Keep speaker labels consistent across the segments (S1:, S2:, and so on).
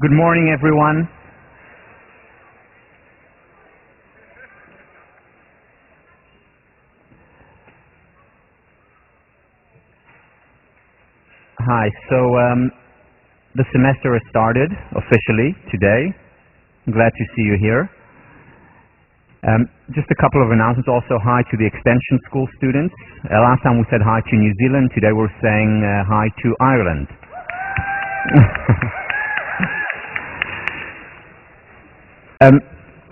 S1: Good morning, everyone. Hi. The semester has started officially today. I'm glad to see you here. Just a couple of announcements. Also, hi to the extension school students. Last time we said hi to New Zealand. Today we're saying hi to Ireland.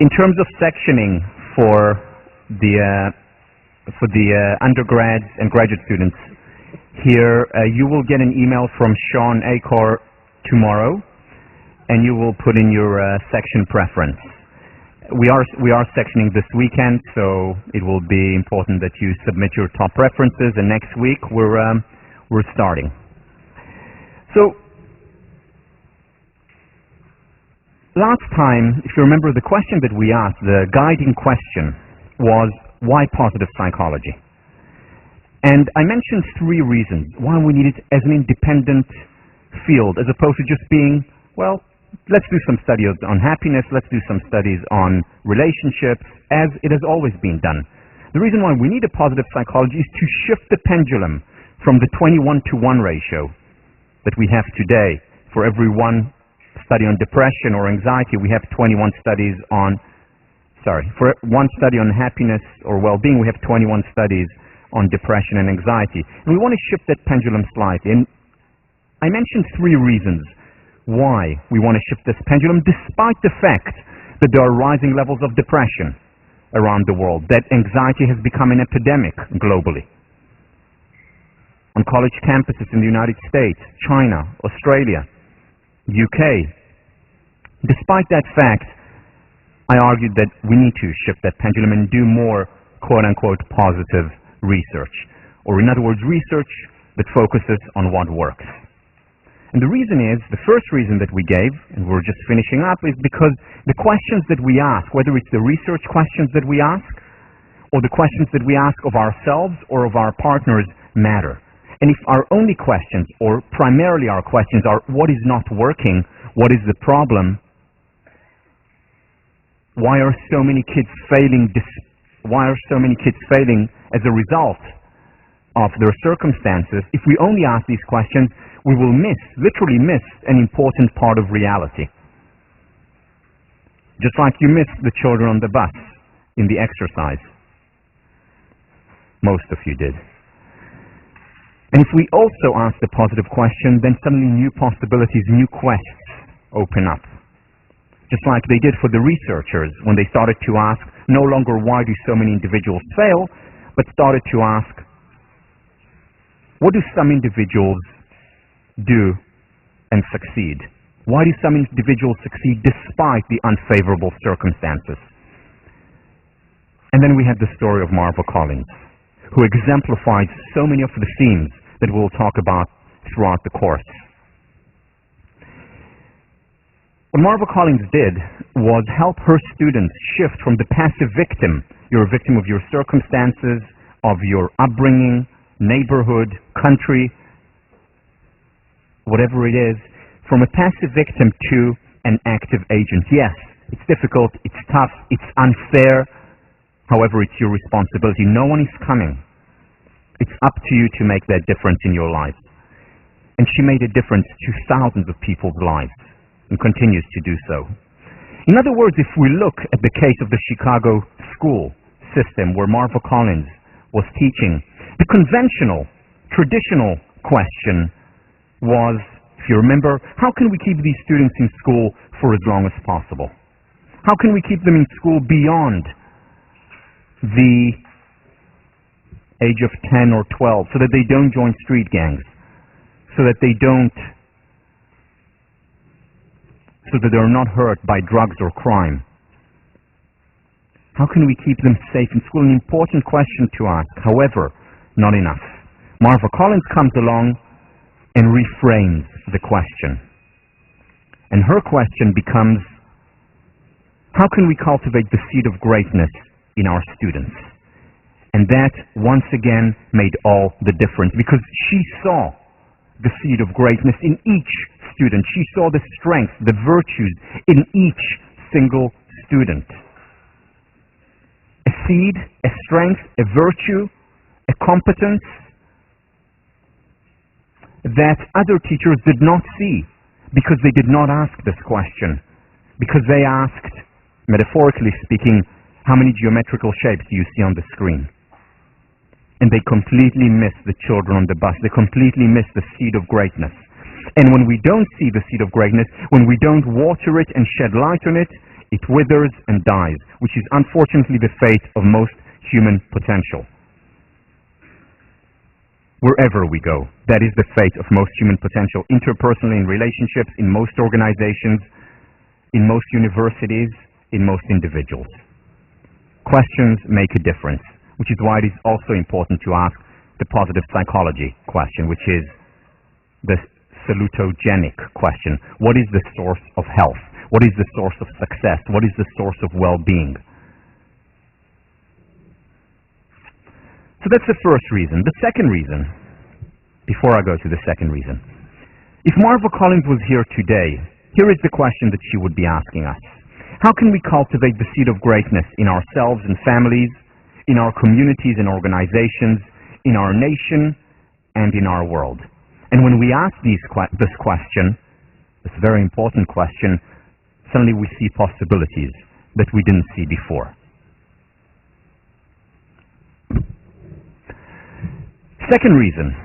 S1: In terms of sectioning for the undergrads and graduate students, here you will get an email from Sean Acor tomorrow, and you will put in your section preference. We are sectioning this weekend, so it will be important that you submit your top preferences. And next week we're starting. So last time, if you remember, the question that we asked, the guiding question, was why positive psychology? And I mentioned three reasons why we need it as an independent field, as opposed to just being, well, let's do some studies on happiness, let's do some studies on relationships, as it has always been done. The reason why we need a positive psychology is to shift the pendulum from the 21-to-1 ratio that we have today. For every one study on depression or anxiety, we have 21 studies on, for one study on happiness or well-being, we have 21 studies on depression and anxiety. And we want to shift that pendulum slightly. And I mentioned three reasons why we want to shift this pendulum, despite the fact that there are rising levels of depression around the world, that anxiety has become an epidemic globally. On college campuses in the United States, China, Australia, UK. Despite that fact, I argued that we need to shift that pendulum and do more quote-unquote positive research, or in other words, research that focuses on what works. And the reason is, the first reason that we gave, and we're just finishing up, is because the questions that we ask, whether it's the research questions that we ask, or the questions that we ask of ourselves or of our partners, matter. And if our only questions, or primarily our questions, are what is not working, what is the problem, why are so many kids failing as a result of their circumstances, if we only ask these questions, we will literally miss an important part of reality. Just like you missed the children on the bus in the exercise. Most of you did. And if we also ask the positive question, then suddenly new possibilities, new quests open up. Just like they did for the researchers when they started to ask no longer why do so many individuals fail, but started to ask, what do some individuals do and succeed? Why do some individuals succeed despite the unfavorable circumstances? And then we had the story of Marva Collins, who exemplified so many of the themes that we'll talk about throughout the course. What Marva Collins did was help her students shift from the passive victim, you're a victim of your circumstances, of your upbringing, neighborhood, country, whatever it is, from a passive victim to an active agent. Yes, it's difficult, it's tough, it's unfair, however, it's your responsibility. No one is coming. It's up to you to make that difference in your life. And she made a difference to thousands of people's lives and continues to do so. In other words, if we look at the case of the Chicago school system where Marva Collins was teaching, the conventional, traditional question was, if you remember, how can we keep these students in school for as long as possible? How can we keep them in school beyond the age of 10 or 12 so that they don't join street gangs, so that they're not hurt by drugs or crime? How can we keep them safe in school? An important question to ask. However, not enough. Marva Collins comes along and reframes the question. And her question becomes, how can we cultivate the seed of greatness in our students? And that, once again, made all the difference, because she saw the seed of greatness in each student. She saw the strength, the virtues in each single student. A seed, a strength, a virtue, a competence that other teachers did not see because they did not ask this question. Because they asked, metaphorically speaking, how many geometrical shapes do you see on the screen? And they completely miss the children on the bus. They completely miss the seed of greatness. And when we don't see the seed of greatness, when we don't water it and shed light on it, it withers and dies, which is unfortunately the fate of most human potential. Wherever we go, that is the fate of most human potential, interpersonally in relationships, in most organizations, in most universities, in most individuals. Questions make a difference, which is why it is also important to ask the positive psychology question, which is the salutogenic question. What is the source of health? What is the source of success? What is the source of well-being? So that's the first reason. The second reason, before I go to the second reason, if Marva Collins was here today, here is the question that she would be asking us. How can we cultivate the seed of greatness in ourselves and families, in our communities and organizations, in our nation, and in our world? And when we ask this question, this very important question, suddenly we see possibilities that we didn't see before. Second reason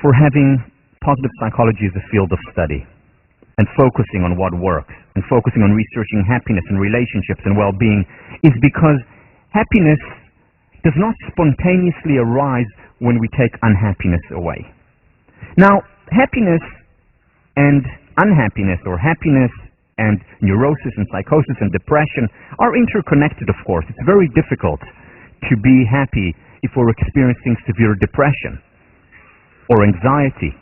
S1: for having positive psychology as a field of study and focusing on what works and focusing on researching happiness and relationships and well-being is because happiness does not spontaneously arise when we take unhappiness away. Now, happiness and unhappiness, or happiness and neurosis and psychosis and depression, are interconnected, of course. It's very difficult to be happy if we're experiencing severe depression or anxiety.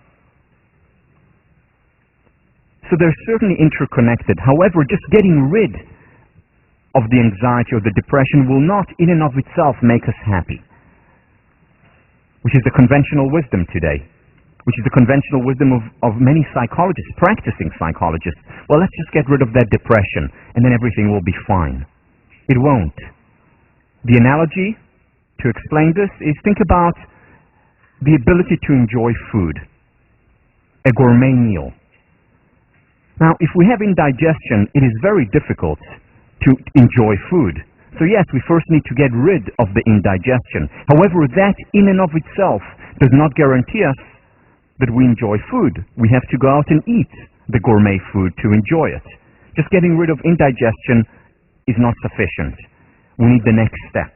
S1: So they're certainly interconnected. However, just getting rid of the anxiety or the depression will not in and of itself make us happy, which is the conventional wisdom today, which is the conventional wisdom of many psychologists, practicing psychologists. Well, let's just get rid of that depression and then everything will be fine. It won't. The analogy to explain this is, think about the ability to enjoy food, a gourmet meal. Now, if we have indigestion, it is very difficult to enjoy food. So yes, we first need to get rid of the indigestion. However, that in and of itself does not guarantee us that we enjoy food. We have to go out and eat the gourmet food to enjoy it. Just getting rid of indigestion is not sufficient. We need the next step.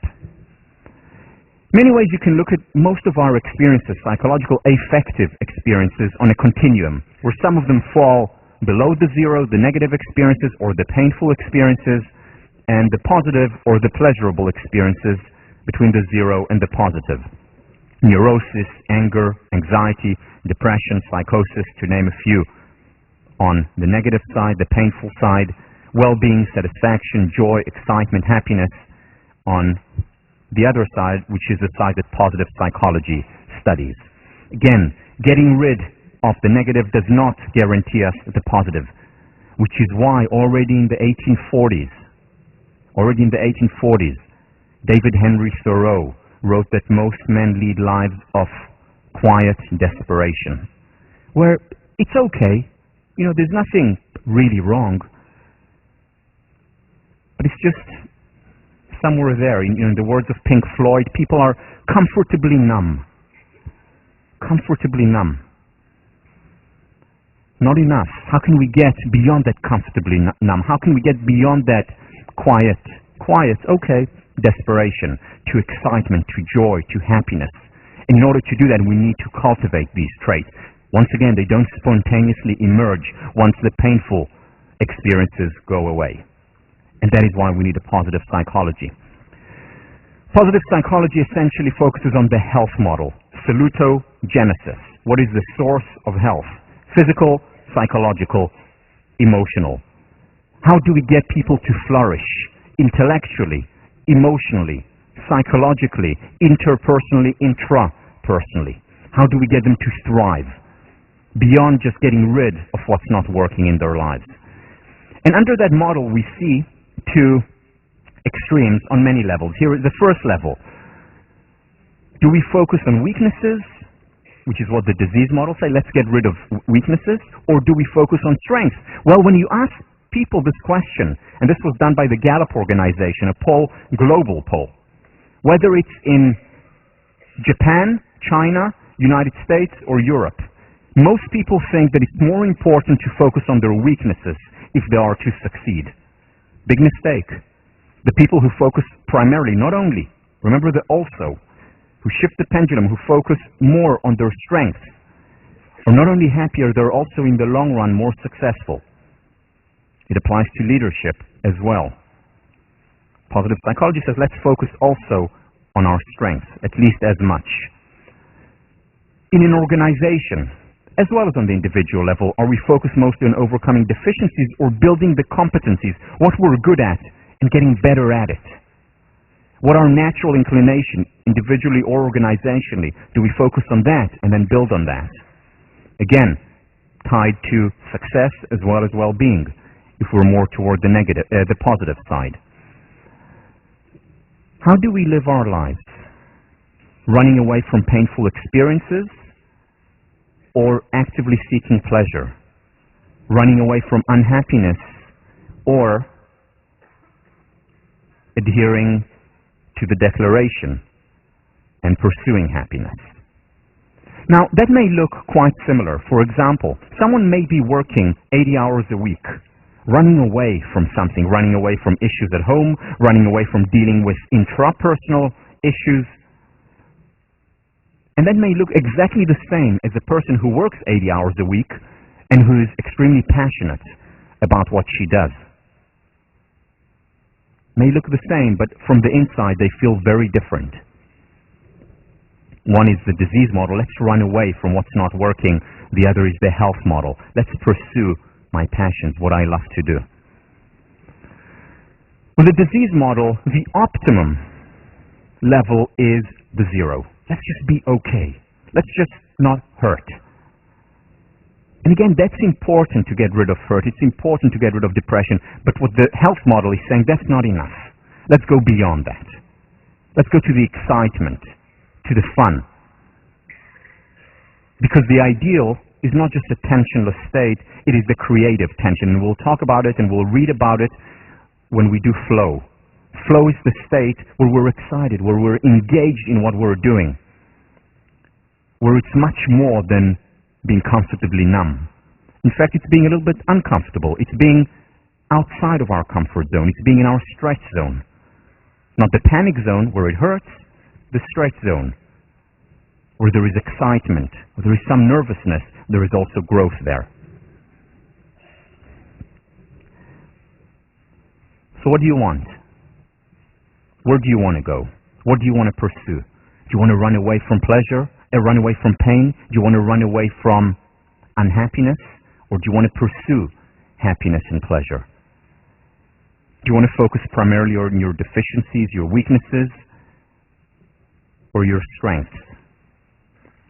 S1: Many ways you can look at most of our experiences, psychological affective experiences, on a continuum, where some of them fall below the zero, the negative experiences or the painful experiences, and the positive or the pleasurable experiences between the zero and the positive. Neurosis, anger, anxiety, depression, psychosis, to name a few. On the negative side, the painful side, well-being, satisfaction, joy, excitement, happiness. On the other side, which is the side that positive psychology studies. Again, getting rid of the negative does not guarantee us the positive, which is why already in the 1840s, David Henry Thoreau wrote that most men lead lives of quiet desperation, where it's okay, there's nothing really wrong, but it's just somewhere there. In the words of Pink Floyd, people are comfortably numb. Comfortably numb. Not enough. How can we get beyond that comfortably numb? How can we get beyond that quiet, okay, desperation, to excitement, to joy, to happiness? And in order to do that, we need to cultivate these traits. Once again, they don't spontaneously emerge once the painful experiences go away. And that is why we need a positive psychology. Positive psychology essentially focuses on the health model, salutogenesis. What is the source of health? Physical, psychological, emotional. How do we get people to flourish intellectually, emotionally, psychologically, interpersonally, intrapersonally? How do we get them to thrive? beyond just getting rid of what's not working in their lives. And under that model, we see two extremes on many levels. Here is the first level. Do we focus on weaknesses, which is what the disease model say, let's get rid of weaknesses, or do we focus on strengths? Well, when you ask people this question, and this was done by the Gallup organization, a poll, global poll, whether it's in Japan, China, United States, or Europe, most people think that it's more important to focus on their weaknesses if they are to succeed. Big mistake. The people who focus primarily, not only, remember the also, who shift the pendulum, who focus more on their strengths, are not only happier, they're also in the long run more successful. It applies to leadership as well. Positive psychology says let's focus also on our strengths, at least as much. In an organization, as well as on the individual level, are we focused mostly on overcoming deficiencies or building the competencies, what we're good at, and getting better at it? What our natural inclination, individually or organizationally, do we focus on that and then build on that? Again, tied to success as well as well-being, if we're more toward the negative, the positive side. How do we live our lives? Running away from painful experiences or actively seeking pleasure? Running away from unhappiness or adhering to the declaration and pursuing happiness? Now, that may look quite similar. For example, someone may be working 80 hours a week, running away from something, running away from issues at home, running away from dealing with intrapersonal issues. And that may look exactly the same as a person who works 80 hours a week and who is extremely passionate about what she does. May look the same, but from the inside they feel very different. One is the disease model, let's run away from what's not working. The other is the health model, let's pursue my passions, what I love to do. With the disease model, the optimum level is the zero. Let's just be okay. Let's just not hurt. And again, that's important to get rid of hurt. It's important to get rid of depression. But what the health model is saying, that's not enough. Let's go beyond that. Let's go to the excitement, to the fun. Because the ideal is not just a tensionless state, it is the creative tension. And we'll talk about it and we'll read about it when we do flow. Flow is the state where we're excited, where we're engaged in what we're doing, where it's much more than being comfortably numb. In fact, it's being a little bit uncomfortable. It's being outside of our comfort zone. It's being in our stretch zone. Not the panic zone where it hurts, the stretch zone where there is excitement, where there is some nervousness, there is also growth there. So what do you want? Where do you want to go? What do you want to pursue? Do you want to run away from pleasure? Run away from pain? Do you want to run away from unhappiness? Or do you want to pursue happiness and pleasure? Do you want to focus primarily on your deficiencies, your weaknesses, or your strengths?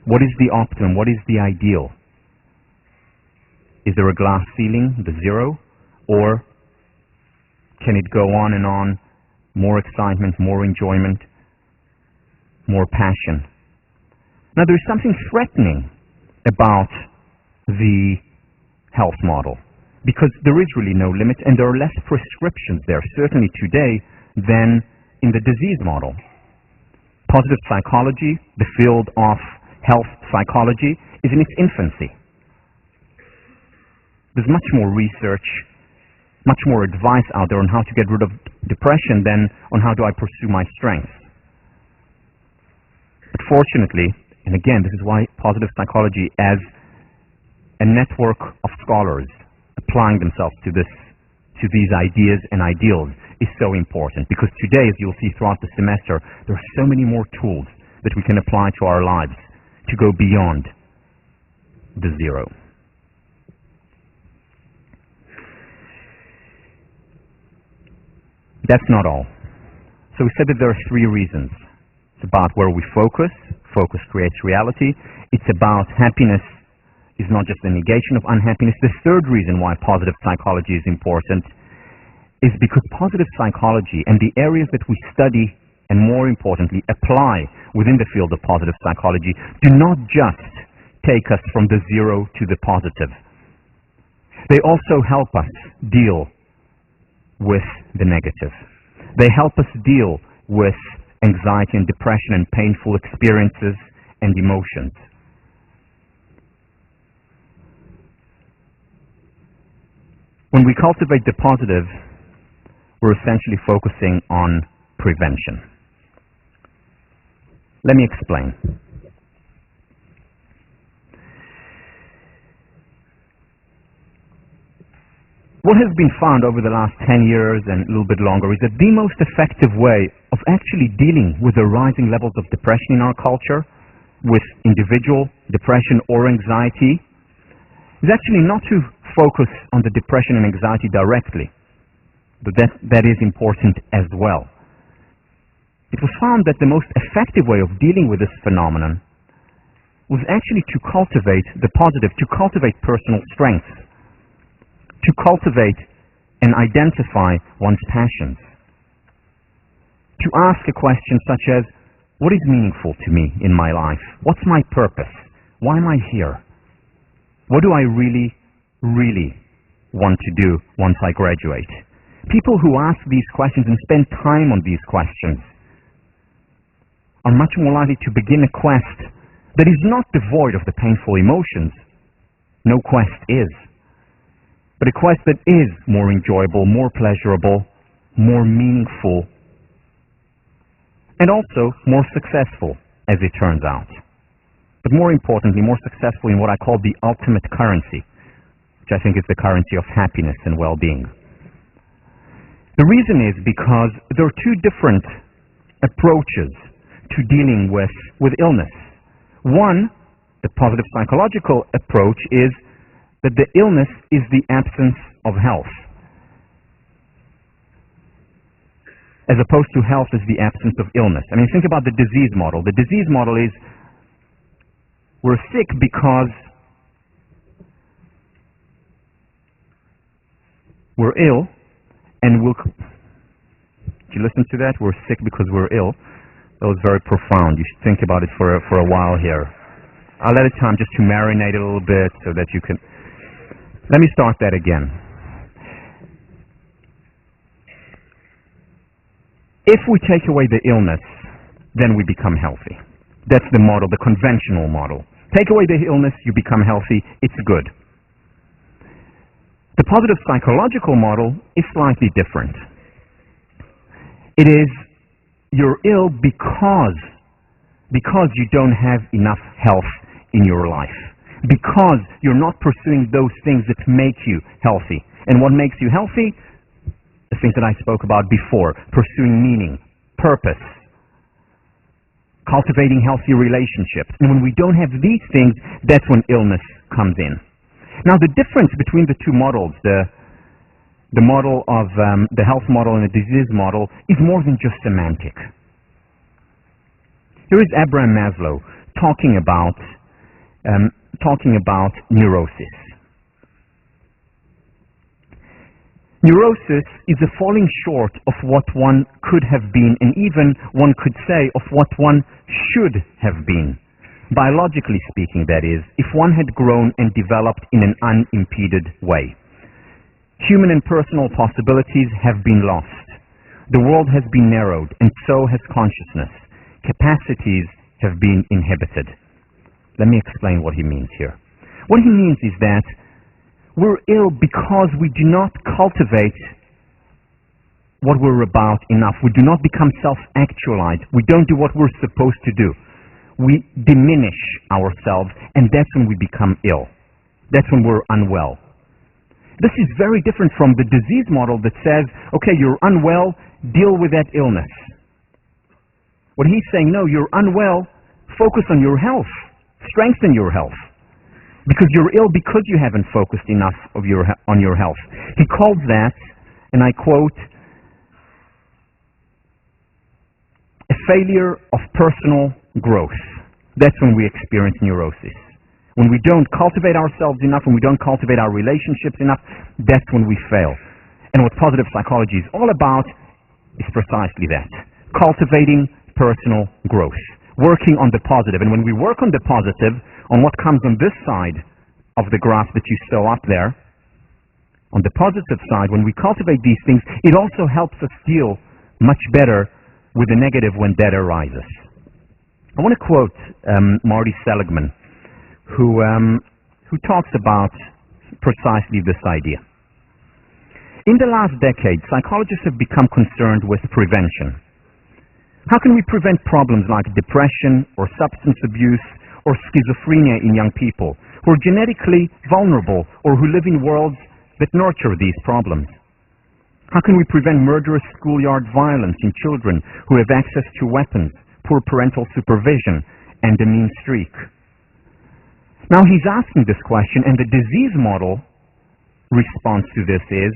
S1: What is the optimum? What is the ideal? Is there a glass ceiling, the zero? Or can it go on and on? More excitement, more enjoyment, more passion. Now, there's something threatening about the health model because there is really no limit and there are less prescriptions there, certainly today, than in the disease model. Positive psychology, the field of health psychology, is in its infancy. There's much more research, much more advice out there on how to get rid of depression than on how do I pursue my strengths. But fortunately, and again, this is why positive psychology as a network of scholars applying themselves to these ideas and ideals is so important, because today, as you'll see throughout the semester, there are so many more tools that we can apply to our lives to go beyond the zero. That's not all. So we said that there are three reasons. It's about where we focus. Focus creates reality. It's about happiness is not just the negation of unhappiness. The third reason why positive psychology is important is because positive psychology and the areas that we study and, more importantly, apply within the field of positive psychology do not just take us from the zero to the positive. They also help us deal with the negative. They help us deal with anxiety and depression and painful experiences and emotions. When we cultivate the positive, we're essentially focusing on prevention. Let me explain. What has been found over the last 10 years and a little bit longer is that the most effective way of actually dealing with the rising levels of depression in our culture, with individual depression or anxiety, is actually not to focus on the depression and anxiety directly, but that is important as well. It was found that the most effective way of dealing with this phenomenon was actually to cultivate the positive, to cultivate personal strengths, to cultivate and identify one's passions, to ask a question such as, what is meaningful to me in my life? What's my purpose? Why am I here? What do I really, really want to do once I graduate? People who ask these questions and spend time on these questions are much more likely to begin a quest that is not devoid of the painful emotions. No quest is. But a quest that is more enjoyable, more pleasurable, more meaningful, and also more successful, as it turns out. But more importantly, more successful in what I call the ultimate currency, which I think is the currency of happiness and well-being. The reason is because there are two different approaches to dealing with illness. One, the positive psychological approach, is that the illness is the absence of health, as opposed to health is the absence of illness. I mean, think about the disease model. The disease model is we're sick because we're ill, and did you listen to that? We're sick because we're ill. That was very profound. You should think about it for a while here. I'll let it time just to marinate a little bit so that you can... Let me start that again. If we take away the illness, then we become healthy. That's the model, the conventional model. Take away the illness, you become healthy, it's good. The positive psychological model is slightly different. It is you're ill because you don't have enough health in your life. Because you're not pursuing those things that make you healthy. And what makes you healthy? The things that I spoke about before. Pursuing meaning, purpose, cultivating healthy relationships. And when we don't have these things, that's when illness comes in. Now, the difference between the two models, the model of the health model and the disease model, is more than just semantic. Here is Abraham Maslow talking about neurosis. Neurosis is a falling short of what one could have been, and even one could say of what one should have been. Biologically speaking, that is, if one had grown and developed in an unimpeded way. Human and personal possibilities have been lost. The world has been narrowed, and so has consciousness. Capacities have been inhibited. Let me explain what he means here. What he means is that we're ill because we do not cultivate what we're about enough. We do not become self-actualized. We don't do what we're supposed to do. We diminish ourselves, and that's when we become ill. That's when we're unwell. This is very different from the disease model that says, okay, you're unwell, deal with that illness. What he's saying, no, you're unwell, focus on your health. Strengthen your health, because you're ill because you haven't focused enough on your health. He calls that, and I quote, a failure of personal growth. That's when we experience neurosis. When we don't cultivate ourselves enough, when we don't cultivate our relationships enough, that's when we fail. And what positive psychology is all about is precisely that. Cultivating personal growth. Working on the positive. And when we work on the positive, on what comes on this side of the graph that you saw up there, on the positive side, when we cultivate these things, it also helps us deal much better with the negative when that arises. I want to quote Marty Seligman, who talks about precisely this idea. In the last decade, psychologists have become concerned with prevention. How can we prevent problems like depression or substance abuse or schizophrenia in young people who are genetically vulnerable or who live in worlds that nurture these problems? How can we prevent murderous schoolyard violence in children who have access to weapons, poor parental supervision, and a mean streak? Now he's asking this question, and the disease model response to this is,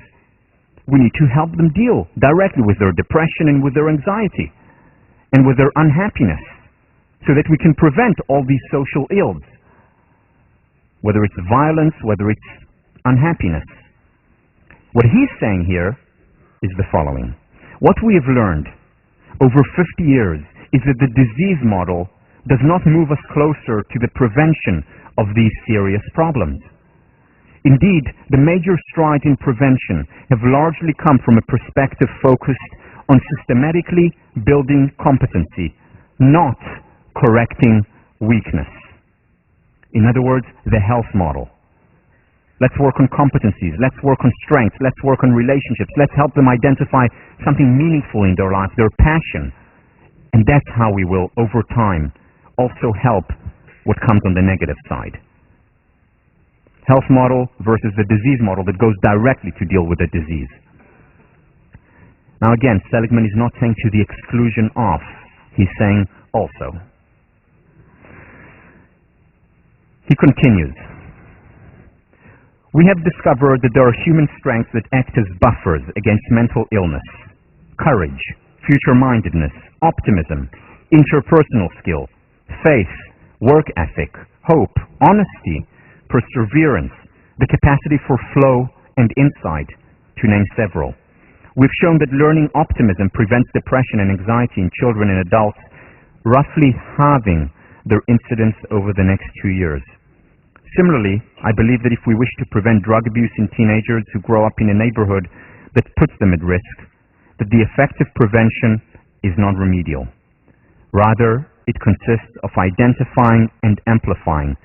S1: we need to help them deal directly with their depression and with their anxiety and with their unhappiness so that we can prevent all these social ills, whether it's violence, whether it's unhappiness. What he's saying here is the following. What we have learned over 50 years is that the disease model does not move us closer to the prevention of these serious problems. Indeed, the major strides in prevention have largely come from a perspective focused on systematically building competency, not correcting weakness. In other words, the health model. Let's work on competencies, let's work on strengths, let's work on relationships, let's help them identify something meaningful in their life, their passion. And that's how we will, over time, also help what comes on the negative side. Health model versus the disease model that goes directly to deal with the disease. Now again, Seligman is not saying to the exclusion of, he's saying also. He continues, we have discovered that there are human strengths that act as buffers against mental illness. Courage, future-mindedness, optimism, interpersonal skill, faith, work ethic, hope, honesty, perseverance, the capacity for flow and insight, to name several. We've shown that learning optimism prevents depression and anxiety in children and adults, roughly halving their incidence over the next 2 years. Similarly, I believe that if we wish to prevent drug abuse in teenagers who grow up in a neighborhood that puts them at risk, that the effective prevention is not remedial. Rather, it consists of identifying and amplifying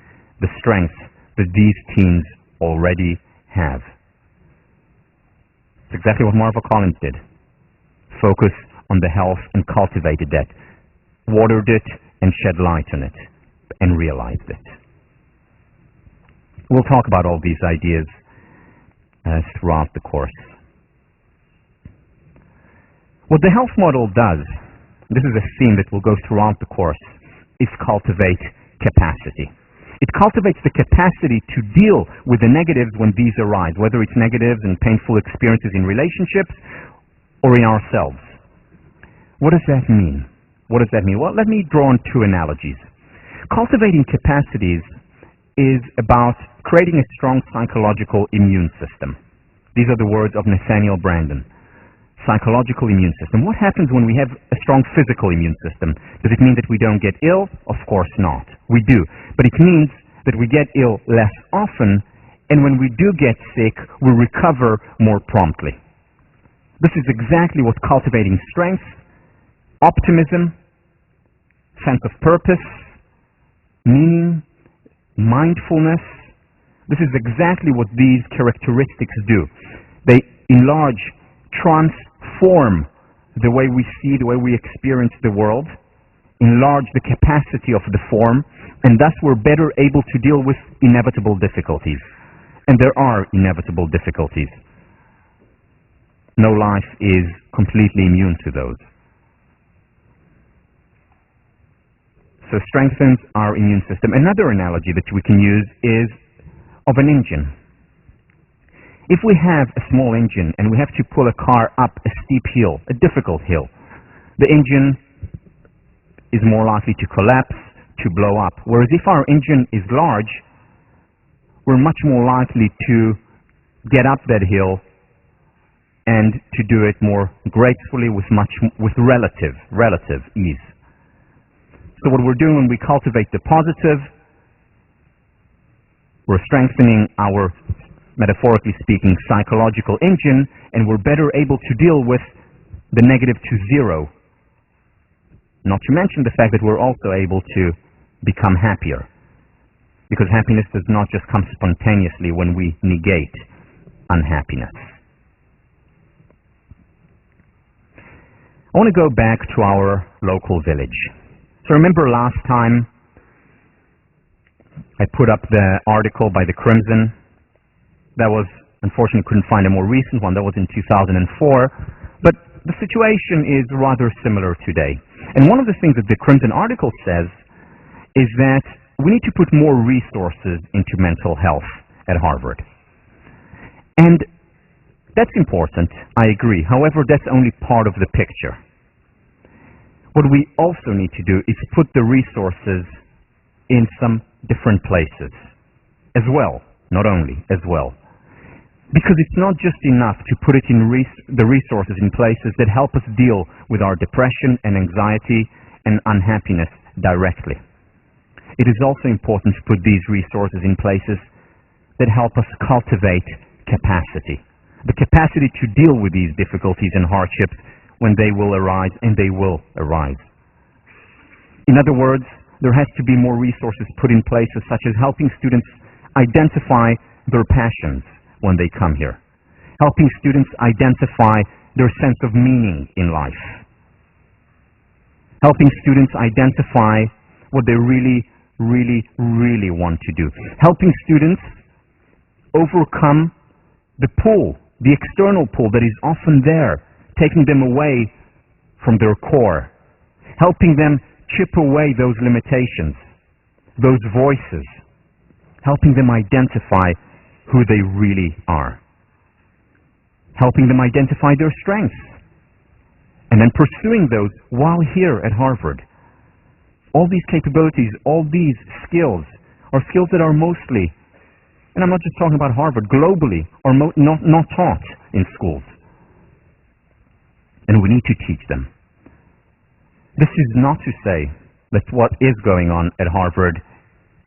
S1: the strengths that these teens already have. It's exactly what Marva Collins did. Focus on the health and cultivated that, watered it and shed light on it, and realized it. We'll talk about all these ideas throughout the course. What the health model does, this is a theme that will go throughout the course, is cultivate capacity. It cultivates the capacity to deal with the negatives when these arise, whether it's negatives and painful experiences in relationships or in ourselves. What does that mean? What does that mean? Well, let me draw on two analogies. Cultivating capacities is about creating a strong psychological immune system. These are the words of Nathaniel Branden. Psychological immune system. What happens when we have a strong physical immune system? Does it mean that we don't get ill? Of course not. We do. But it means that we get ill less often, and when we do get sick, we recover more promptly. This is exactly what cultivating strength, optimism, sense of purpose, meaning, mindfulness, this is exactly what these characteristics do. They enlarge, transform the way we see, the way we experience the world, enlarge the capacity of the form, and thus we're better able to deal with inevitable difficulties. And there are inevitable difficulties. No life is completely immune to those. So strengthens our immune system. Another analogy that we can use is of an engine. If we have a small engine and we have to pull a car up a steep hill, a difficult hill, the engine is more likely to collapse, to blow up. Whereas if our engine is large, we're much more likely to get up that hill and to do it more gracefully with relative ease. So what we're doing when we cultivate the positive, we're strengthening our, metaphorically speaking, psychological engine, and we're better able to deal with the negative to zero. Not to mention the fact that we're also able to become happier, because happiness does not just come spontaneously when we negate unhappiness. I want to go back to our local village. So remember last time I put up the article by the Crimson. That was, unfortunately, couldn't find a more recent one. That was in 2004. But the situation is rather similar today. And one of the things that the Crimson article says is that we need to put more resources into mental health at Harvard. And that's important, I agree. However, that's only part of the picture. What we also need to do is put the resources in some different places as well, not only, as well. Because it's not just enough to put it in the resources in places that help us deal with our depression and anxiety and unhappiness directly. It is also important to put these resources in places that help us cultivate capacity. The capacity to deal with these difficulties and hardships when they will arise, and they will arise. In other words, there has to be more resources put in places such as helping students identify their passions when they come here, helping students identify their sense of meaning in life, helping students identify what they really want to do, helping students overcome the pull, the external pull that is often there, taking them away from their core, helping them chip away those limitations, those voices, helping them identify who they really are, helping them identify their strengths, and then pursuing those while here at Harvard. All these capabilities, all these skills are skills that are mostly, and I'm not just talking about Harvard, globally, are not taught in schools. And we need to teach them. This is not to say that what is going on at Harvard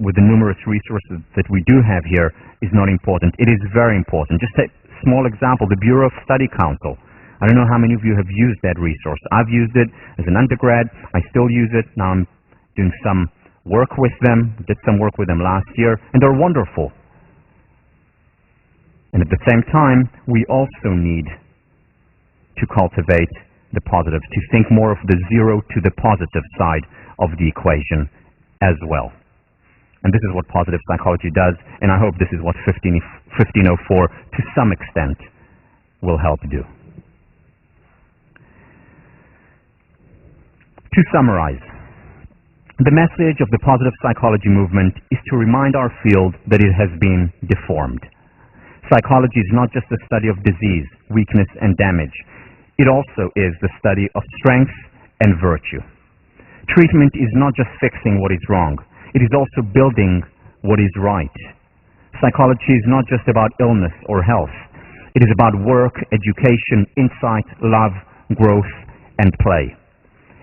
S1: with the numerous resources that we do have here is not important. It is very important. Just a small example, the Bureau of Study Council. I don't know how many of you have used that resource. I've used it as an undergrad. I still use it. Now I'm doing some work with them. Did some work with them last year, and they're wonderful. And at the same time, we also need to cultivate the positive, to think more of the zero to the positive side of the equation as well. And this is what positive psychology does, and I hope this is what 1504 to some extent will help do. To summarize, the message of the positive psychology movement is to remind our field that it has been deformed. Psychology is not just the study of disease, weakness, and damage. It also is the study of strength and virtue. Treatment is not just fixing what is wrong. It is also building what is right. Psychology is not just about illness or health. It is about work, education, insight, love, growth, and play.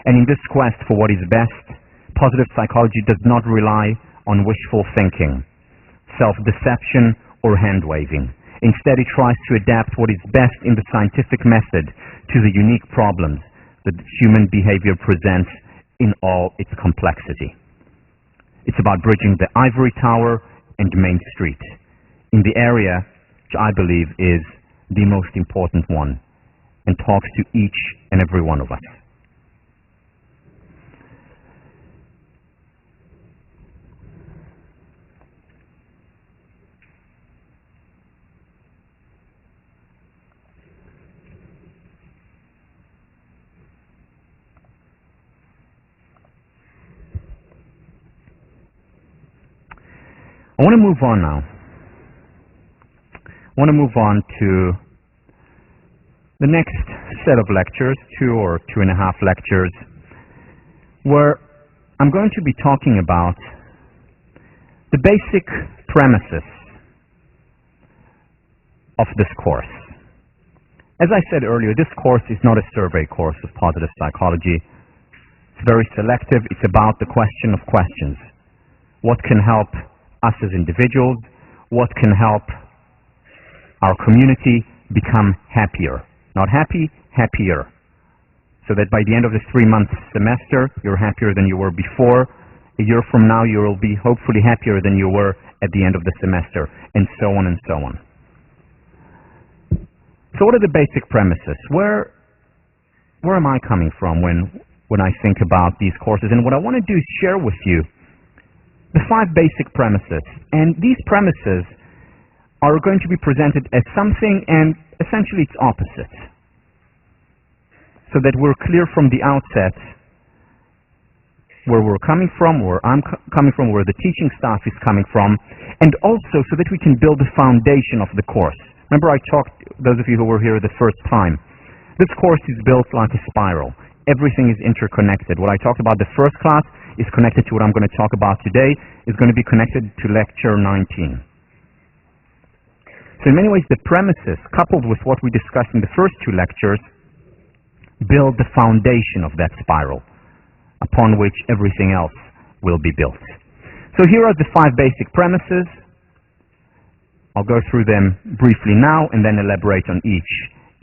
S1: And in this quest for what is best, positive psychology does not rely on wishful thinking, self-deception, or hand-waving. Instead, it tries to adapt what is best in the scientific method to the unique problems that human behavior presents in all its complexity. It's about bridging the ivory tower and Main Street in the area which I believe is the most important one and talks to each and every one of us. I want to move on now. I want to move on to the next set of lectures, 2 or 2.5 lectures, where I'm going to be talking about the basic premises of this course. As I said earlier, this course is not a survey course of positive psychology. It's very selective. It's about the question of questions. What can help us as individuals? What can help our community become happier? Not happy, happier. So that by the end of this 3-month semester, you're happier than you were before. A year from now, you will be hopefully happier than you were at the end of the semester, and so on and so on. So what are the basic premises? Where am I coming from when I think about these courses? And what I want to do is share with you the 5 basic premises. And these premises are going to be presented as something and essentially its opposite, so that we're clear from the outset where we're coming from, where I'm coming from, where the teaching staff is coming from, and also so that we can build the foundation of the course. Remember I talked, those of you who were here the first time, this course is built like a spiral. Everything is interconnected. What I talked about the first class is connected to what I'm going to talk about today, is going to be connected to lecture 19. So in many ways, the premises, coupled with what we discussed in the first 2 lectures, build the foundation of that spiral, upon which everything else will be built. So here are the 5 basic premises. I'll go through them briefly now and then elaborate on each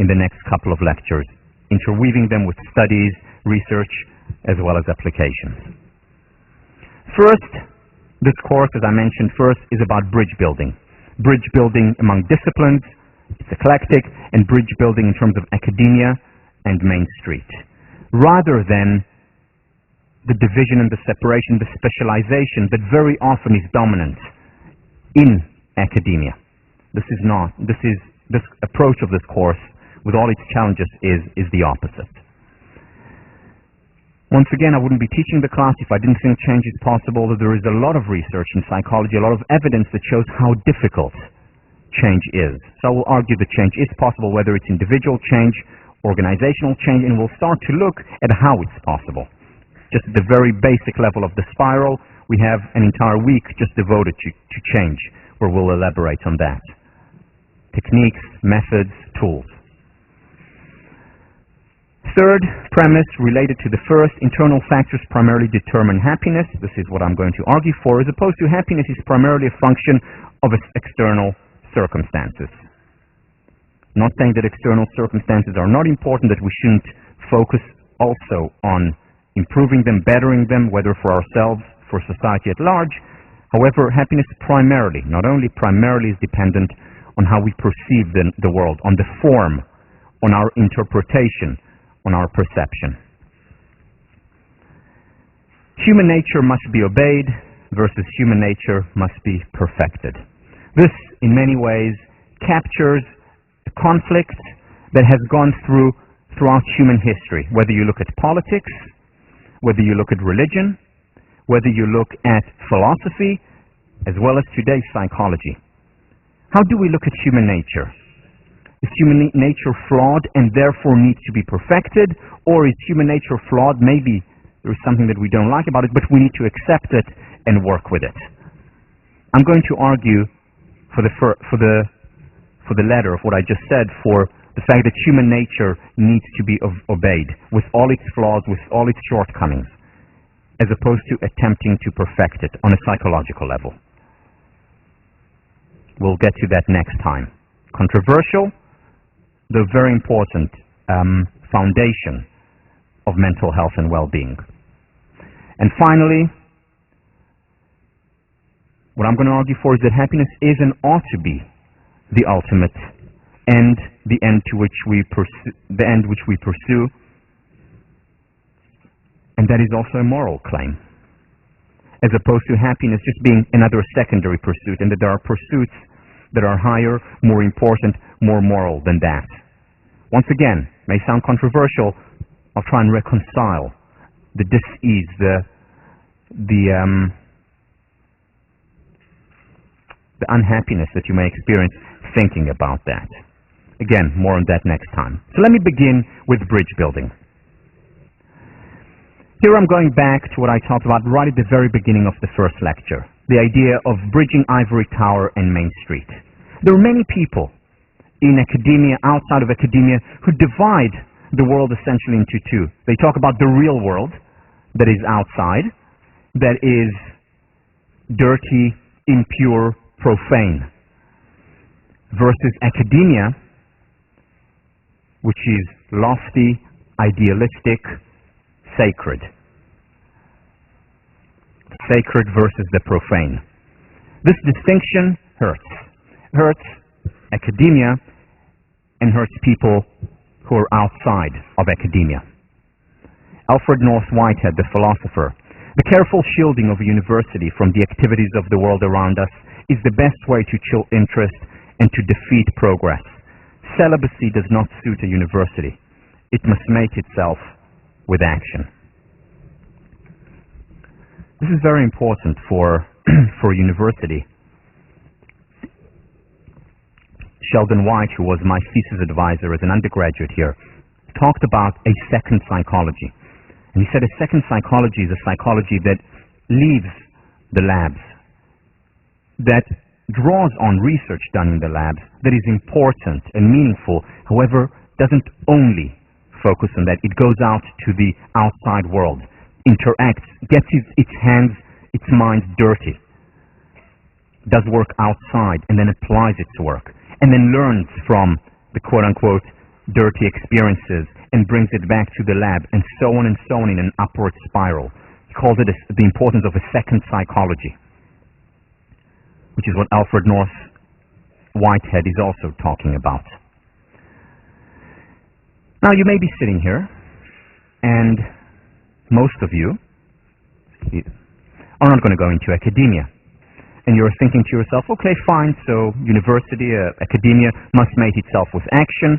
S1: in the next couple of lectures, interweaving them with studies, research, as well as applications. First, this course, as I mentioned first, is about bridge building. Bridge building among disciplines, it's eclectic, and bridge building in terms of academia and Main Street, rather than the division and the separation, the specialization that very often is dominant in academia. This approach of this course, with all its challenges, is the opposite. Once again, I wouldn't be teaching the class if I didn't think change is possible. That there is a lot of research in psychology, a lot of evidence that shows how difficult change is. So I will argue that change is possible, whether it's individual change, organizational change, and we'll start to look at how it's possible. Just at the very basic level of the spiral, we have an entire week just devoted to change, where we'll elaborate on that. Techniques, methods, tools. Third premise, related to the first, internal factors primarily determine happiness. This is what I'm going to argue for, as opposed to happiness is primarily a function of external circumstances. I'm not saying that external circumstances are not important, that we shouldn't focus also on improving them, bettering them, whether for ourselves, for society at large. However, happiness primarily, not only primarily, is dependent on how we perceive the world, on the form, on our interpretation, on our perception. Human nature must be obeyed versus human nature must be perfected. This, in many ways, captures a conflict that has gone throughout human history, whether you look at politics, whether you look at religion, whether you look at philosophy, as well as today's psychology. How do we look at human nature? Is human nature flawed and therefore needs to be perfected? Or is human nature flawed? Maybe there is something that we don't like about it, but we need to accept it and work with it. I'm going to argue for the latter of what I just said, for the fact that human nature needs to be obeyed with all its flaws, with all its shortcomings, as opposed to attempting to perfect it on a psychological level. We'll get to that next time. Controversial, the very important foundation of mental health and well-being. And finally, what I'm going to argue for is that happiness is and ought to be the ultimate end, the end which we pursue, and that is also a moral claim, as opposed to happiness just being another secondary pursuit, and that there are pursuits that are higher, more important, more moral than that. Once again, may sound controversial, I'll try and reconcile the dis-ease, the unhappiness that you may experience thinking about that. Again, more on that next time. So let me begin with bridge building. Here I'm going back to what I talked about right at the very beginning of the first lecture, the idea of bridging Ivory Tower and Main Street. There are many people in academia, outside of academia, who divide the world essentially into two. They talk about the real world that is outside, that is dirty, impure, profane, versus academia, which is lofty, idealistic, sacred. Sacred versus the profane. This distinction hurts. Hurts academia and hurts people who are outside of academia. Alfred North Whitehead, the philosopher, the careful shielding of a university from the activities of the world around us is the best way to chill interest and to defeat progress. Celibacy does not suit a university. It must mate itself with action. This is very important for a university. Sheldon White, who was my thesis advisor as an undergraduate here, talked about a second psychology. And he said a second psychology is a psychology that leaves the labs, that draws on research done in the labs, that is important and meaningful, however, doesn't only focus on that. It goes out to the outside world, interacts, gets its hands, its mind dirty, does work outside, and then applies its work, and then learns from the quote-unquote dirty experiences and brings it back to the lab, and so on in an upward spiral. He calls it the importance of a second psychology, which is what Alfred North Whitehead is also talking about. Now, you may be sitting here, and most of you are not going to go into academia. And you're thinking to yourself, okay, fine, so university, academia must mate itself with action.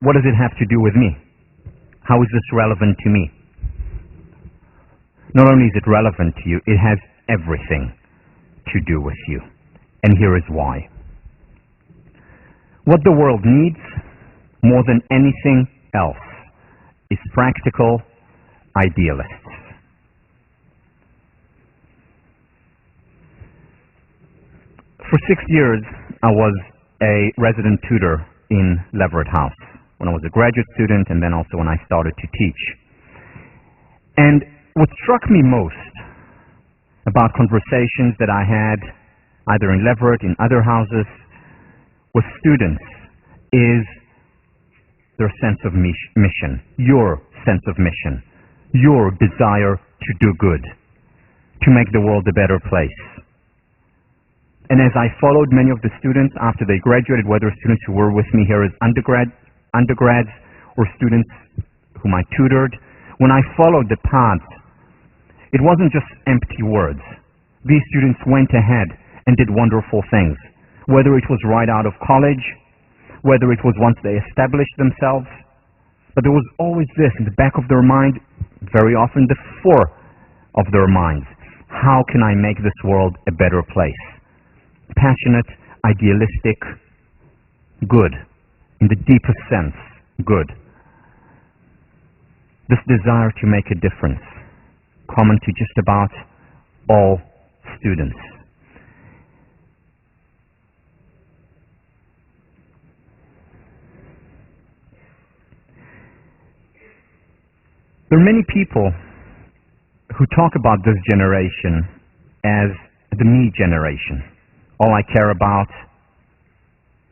S1: What does it have to do with me? How is this relevant to me? Not only is it relevant to you, it has everything to do with you. And here is why. What the world needs more than anything else is practical idealists. For 6 years, I was a resident tutor in Leverett House when I was a graduate student and then also when I started to teach. And what struck me most about conversations that I had either in Leverett, in other houses, with students is their sense of mission, your sense of mission, your desire to do good, to make the world a better place. And as I followed many of the students after they graduated, whether students who were with me here as undergrads or students whom I tutored, when I followed the path, it wasn't just empty words. These students went ahead and did wonderful things, whether it was right out of college, whether it was once they established themselves, but there was always this in the back of their mind, very often the fore of their minds. How can I make this world a better place? Passionate, idealistic, good, in the deepest sense, good. This desire to make a difference, common to just about all students. There are many people who talk about this generation as the me generation. All I care about,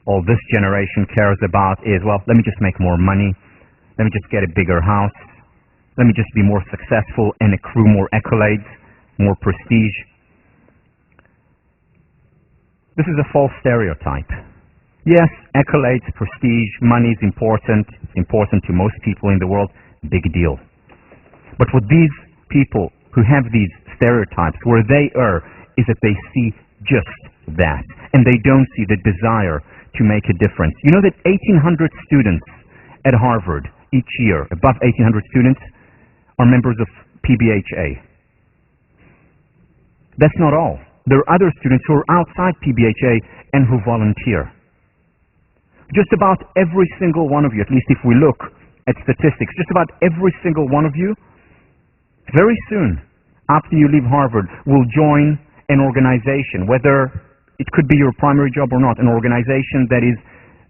S1: all this generation cares about is, well, let me just make more money, let me just get a bigger house, let me just be more successful and accrue more accolades, more prestige. This is a false stereotype. Yes, accolades, prestige, money is important. It's important to most people in the world. Big deal. But with these people who have these stereotypes, where they err is that they see just that, and they don't see the desire to make a difference. You know that 1,800 students at Harvard each year, above 1,800 students, are members of PBHA. That's not all. There are other students who are outside PBHA and who volunteer. Just about every single one of you, at least if we look at statistics, just about every single one of you, very soon, after you leave Harvard, will join an organization, whether it could be your primary job or not, an organization that is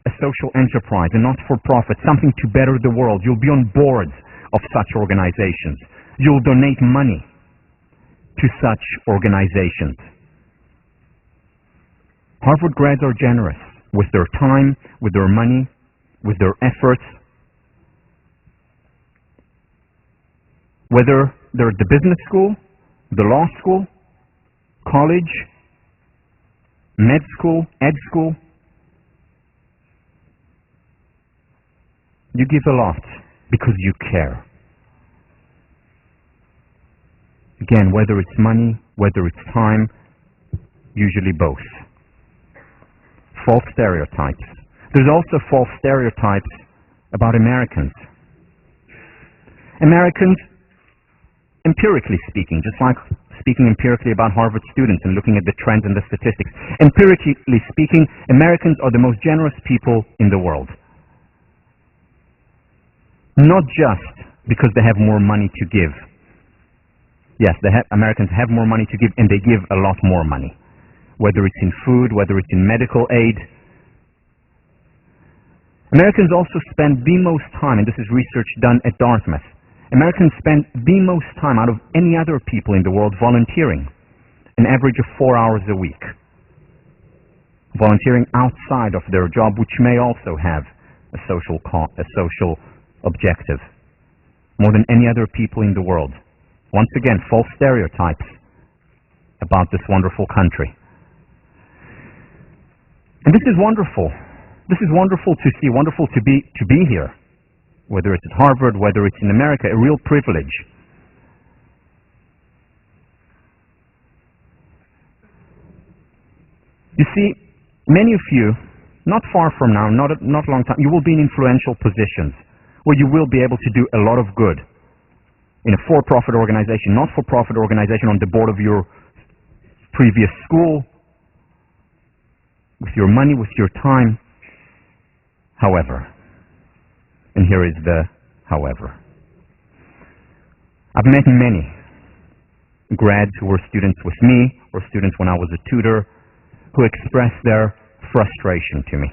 S1: a social enterprise, a not-for-profit, something to better the world. You'll be on boards of such organizations. You'll donate money to such organizations. Harvard grads are generous with their time, with their money, with their efforts. Whether they're at the business school, the law school, college, med school, ed school, you give a lot because you care. Again, whether it's money, whether it's time, usually both. False stereotypes. There's also false stereotypes about Americans. Americans, empirically speaking, just like speaking empirically about Harvard students and looking at the trends and the statistics, empirically speaking, Americans are the most generous people in the world. Not just because they have more money to give. Yes, Americans have more money to give, and they give a lot more money. Whether it's in food, whether it's in medical aid. Americans also spend the most time, and this is research done at Dartmouth, Americans spend the most time out of any other people in the world volunteering, an average of 4 hours a week. Volunteering outside of their job, which may also have a social objective, more than any other people in the world. Once again, false stereotypes about this wonderful country. And this is wonderful. This is wonderful to see, wonderful to be here. Whether it's at Harvard, whether it's in America, a real privilege. You see, many of you, not far from now, not a long time, you will be in influential positions where you will be able to do a lot of good in a for-profit organization, not-for-profit organization, on the board of your previous school, with your money, with your time. However, and here is the however. I've met many grads who were students with me, or students when I was a tutor, who expressed their frustration to me.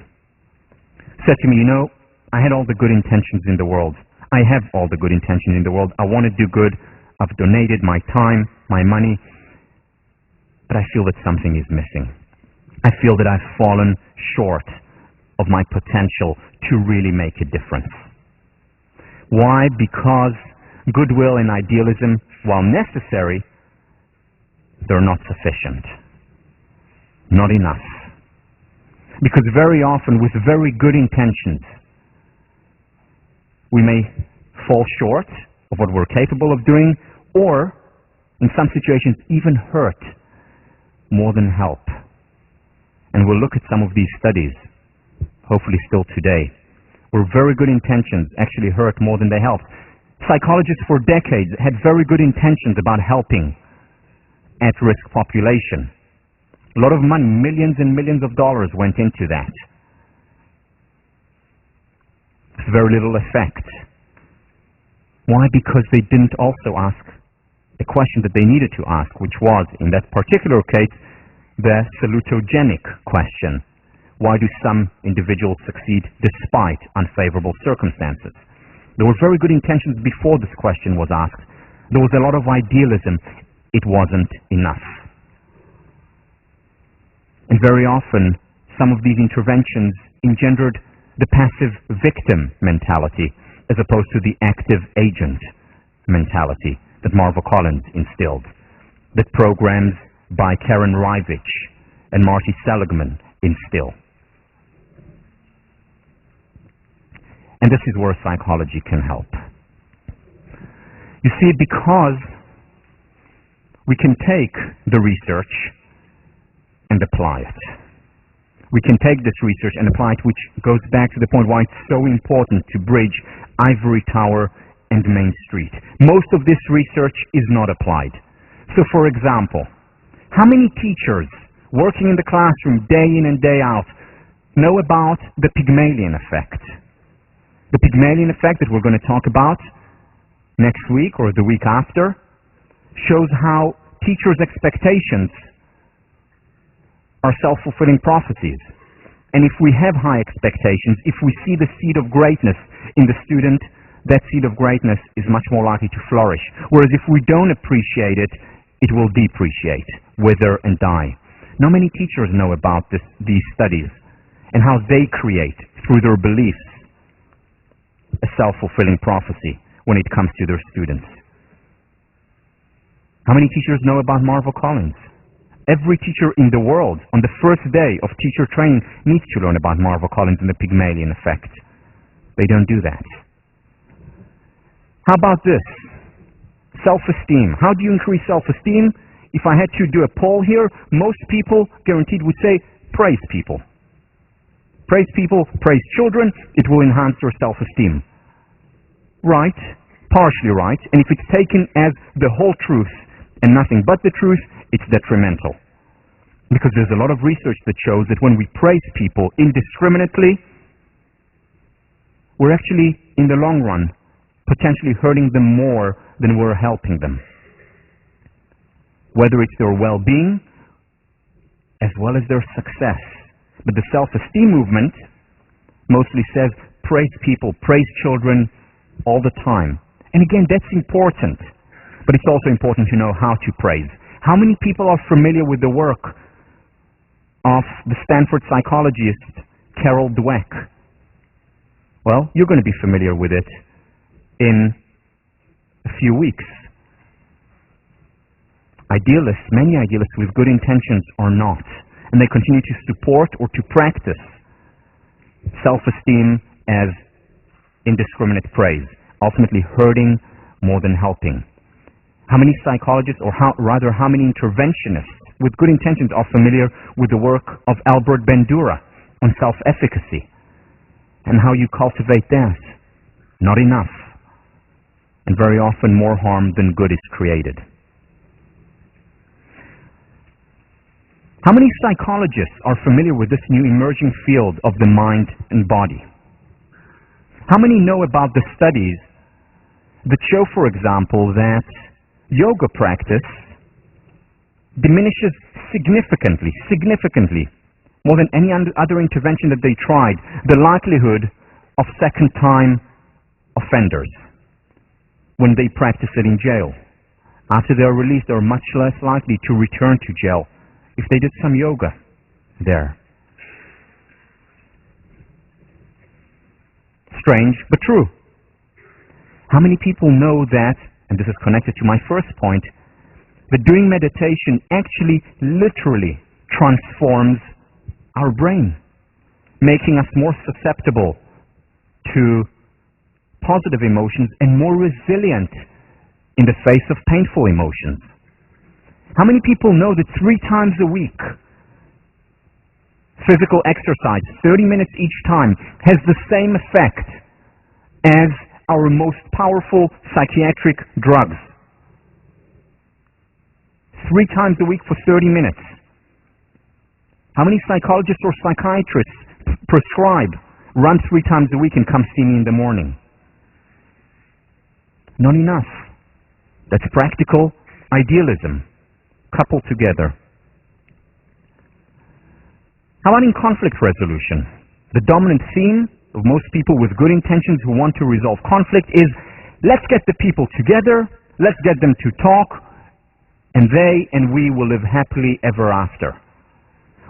S1: Said to me, you know, I had all the good intentions in the world. I have all the good intentions in the world. I want to do good. I've donated my time, my money, but I feel that something is missing. I feel that I've fallen short of my potential to really make a difference. Why? Because goodwill and idealism, while necessary, they're not sufficient. Not enough. Because very often, with very good intentions, we may fall short of what we're capable of doing, or, in some situations, even hurt more than help. And we'll look at some of these studies, hopefully still today, where very good intentions actually hurt more than they helped. Psychologists for decades had very good intentions about helping at-risk population. A lot of money, millions and millions of dollars went into that. With very little effect. Why? Because they didn't also ask a question that they needed to ask, which was, in that particular case, the salutogenic question. Why do some individuals succeed despite unfavorable circumstances? There were very good intentions before this question was asked. There was a lot of idealism. It wasn't enough. And very often, some of these interventions engendered the passive victim mentality as opposed to the active agent mentality that Marva Collins instilled, that programs by Karen Rivich and Marty Seligman instill. And this is where psychology can help. You see, because we can take the research and apply it. We can take this research and apply it, which goes back to the point why it's so important to bridge Ivory Tower and Main Street. Most of this research is not applied. So, for example, how many teachers working in the classroom day in and day out know about the Pygmalion effect? The Pygmalion effect that we're going to talk about next week or the week after shows how teachers' expectations are self-fulfilling prophecies. And if we have high expectations, if we see the seed of greatness in the student, that seed of greatness is much more likely to flourish. Whereas if we don't appreciate it, it will depreciate, wither, and die. Not many teachers know about these studies and how they create, through their beliefs, a self-fulfilling prophecy when it comes to their students. How many teachers know about Marvel Collins? Every teacher in the world, on the first day of teacher training, needs to learn about Marvel Collins and the Pygmalion effect. They don't do that. How about this? Self-esteem. How do you increase self-esteem? If I had to do a poll here, most people guaranteed would say, praise people. Praise people, praise children, it will enhance your self-esteem. Right, partially right, and if it's taken as the whole truth and nothing but the truth, it's detrimental. Because there's a lot of research that shows that when we praise people indiscriminately, we're actually, in the long run, potentially hurting them more than we're helping them. Whether it's their well-being as well as their success. But the self-esteem movement mostly says praise people, praise children all the time. And again, that's important. But it's also important to know how to praise. How many people are familiar with the work of the Stanford psychologist Carol Dweck? Well, you're going to be familiar with it in a few weeks. Idealists, many idealists with good intentions are not. And they continue to support or to practice self-esteem as indiscriminate praise, ultimately hurting more than helping. How many psychologists, or how many interventionists with good intentions are familiar with the work of Albert Bandura on self-efficacy and how you cultivate that? Not enough. And very often more harm than good is created. How many psychologists are familiar with this new emerging field of the mind and body? How many know about the studies that show, for example, that yoga practice diminishes significantly, more than any other intervention that they tried, the likelihood of second-time offenders when they practice it in jail? After they are released, they are much less likely to return to jail if they did some yoga there. Strange, but true. How many people know that, and this is connected to my first point, that doing meditation actually literally transforms our brain, making us more susceptible to positive emotions and more resilient in the face of painful emotions? How many people know that 3 times a week, physical exercise, 30 minutes each time, has the same effect as our most powerful psychiatric drugs? 3 times a week for 30 minutes. How many psychologists or psychiatrists prescribe run 3 times a week and come see me in the morning? Not enough. That's practical idealism coupled together. How about in conflict resolution? The dominant theme of most people with good intentions who want to resolve conflict is, let's get the people together, let's get them to talk, and they and we will live happily ever after.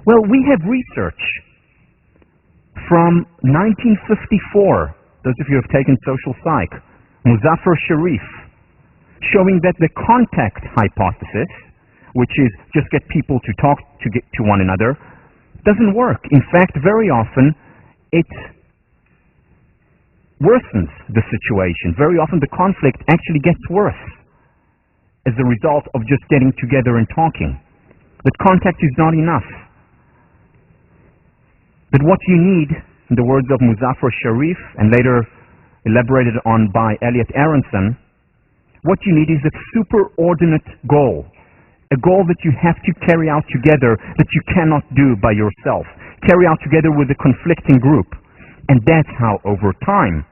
S1: Well, we have research from 1954, those of you who have taken social psych, Muzaffar Sharif, showing that the contact hypothesis, which is just get people to talk to one another, doesn't work. In fact, very often it worsens the situation. Very often the conflict actually gets worse as a result of just getting together and talking. That contact is not enough. That what you need, in the words of Muzaffar Sharif, and later elaborated on by Elliot Aronson, what you need is a superordinate goal. A goal that you have to carry out together, that you cannot do by yourself. Carry out together with a conflicting group. And that's how, over time,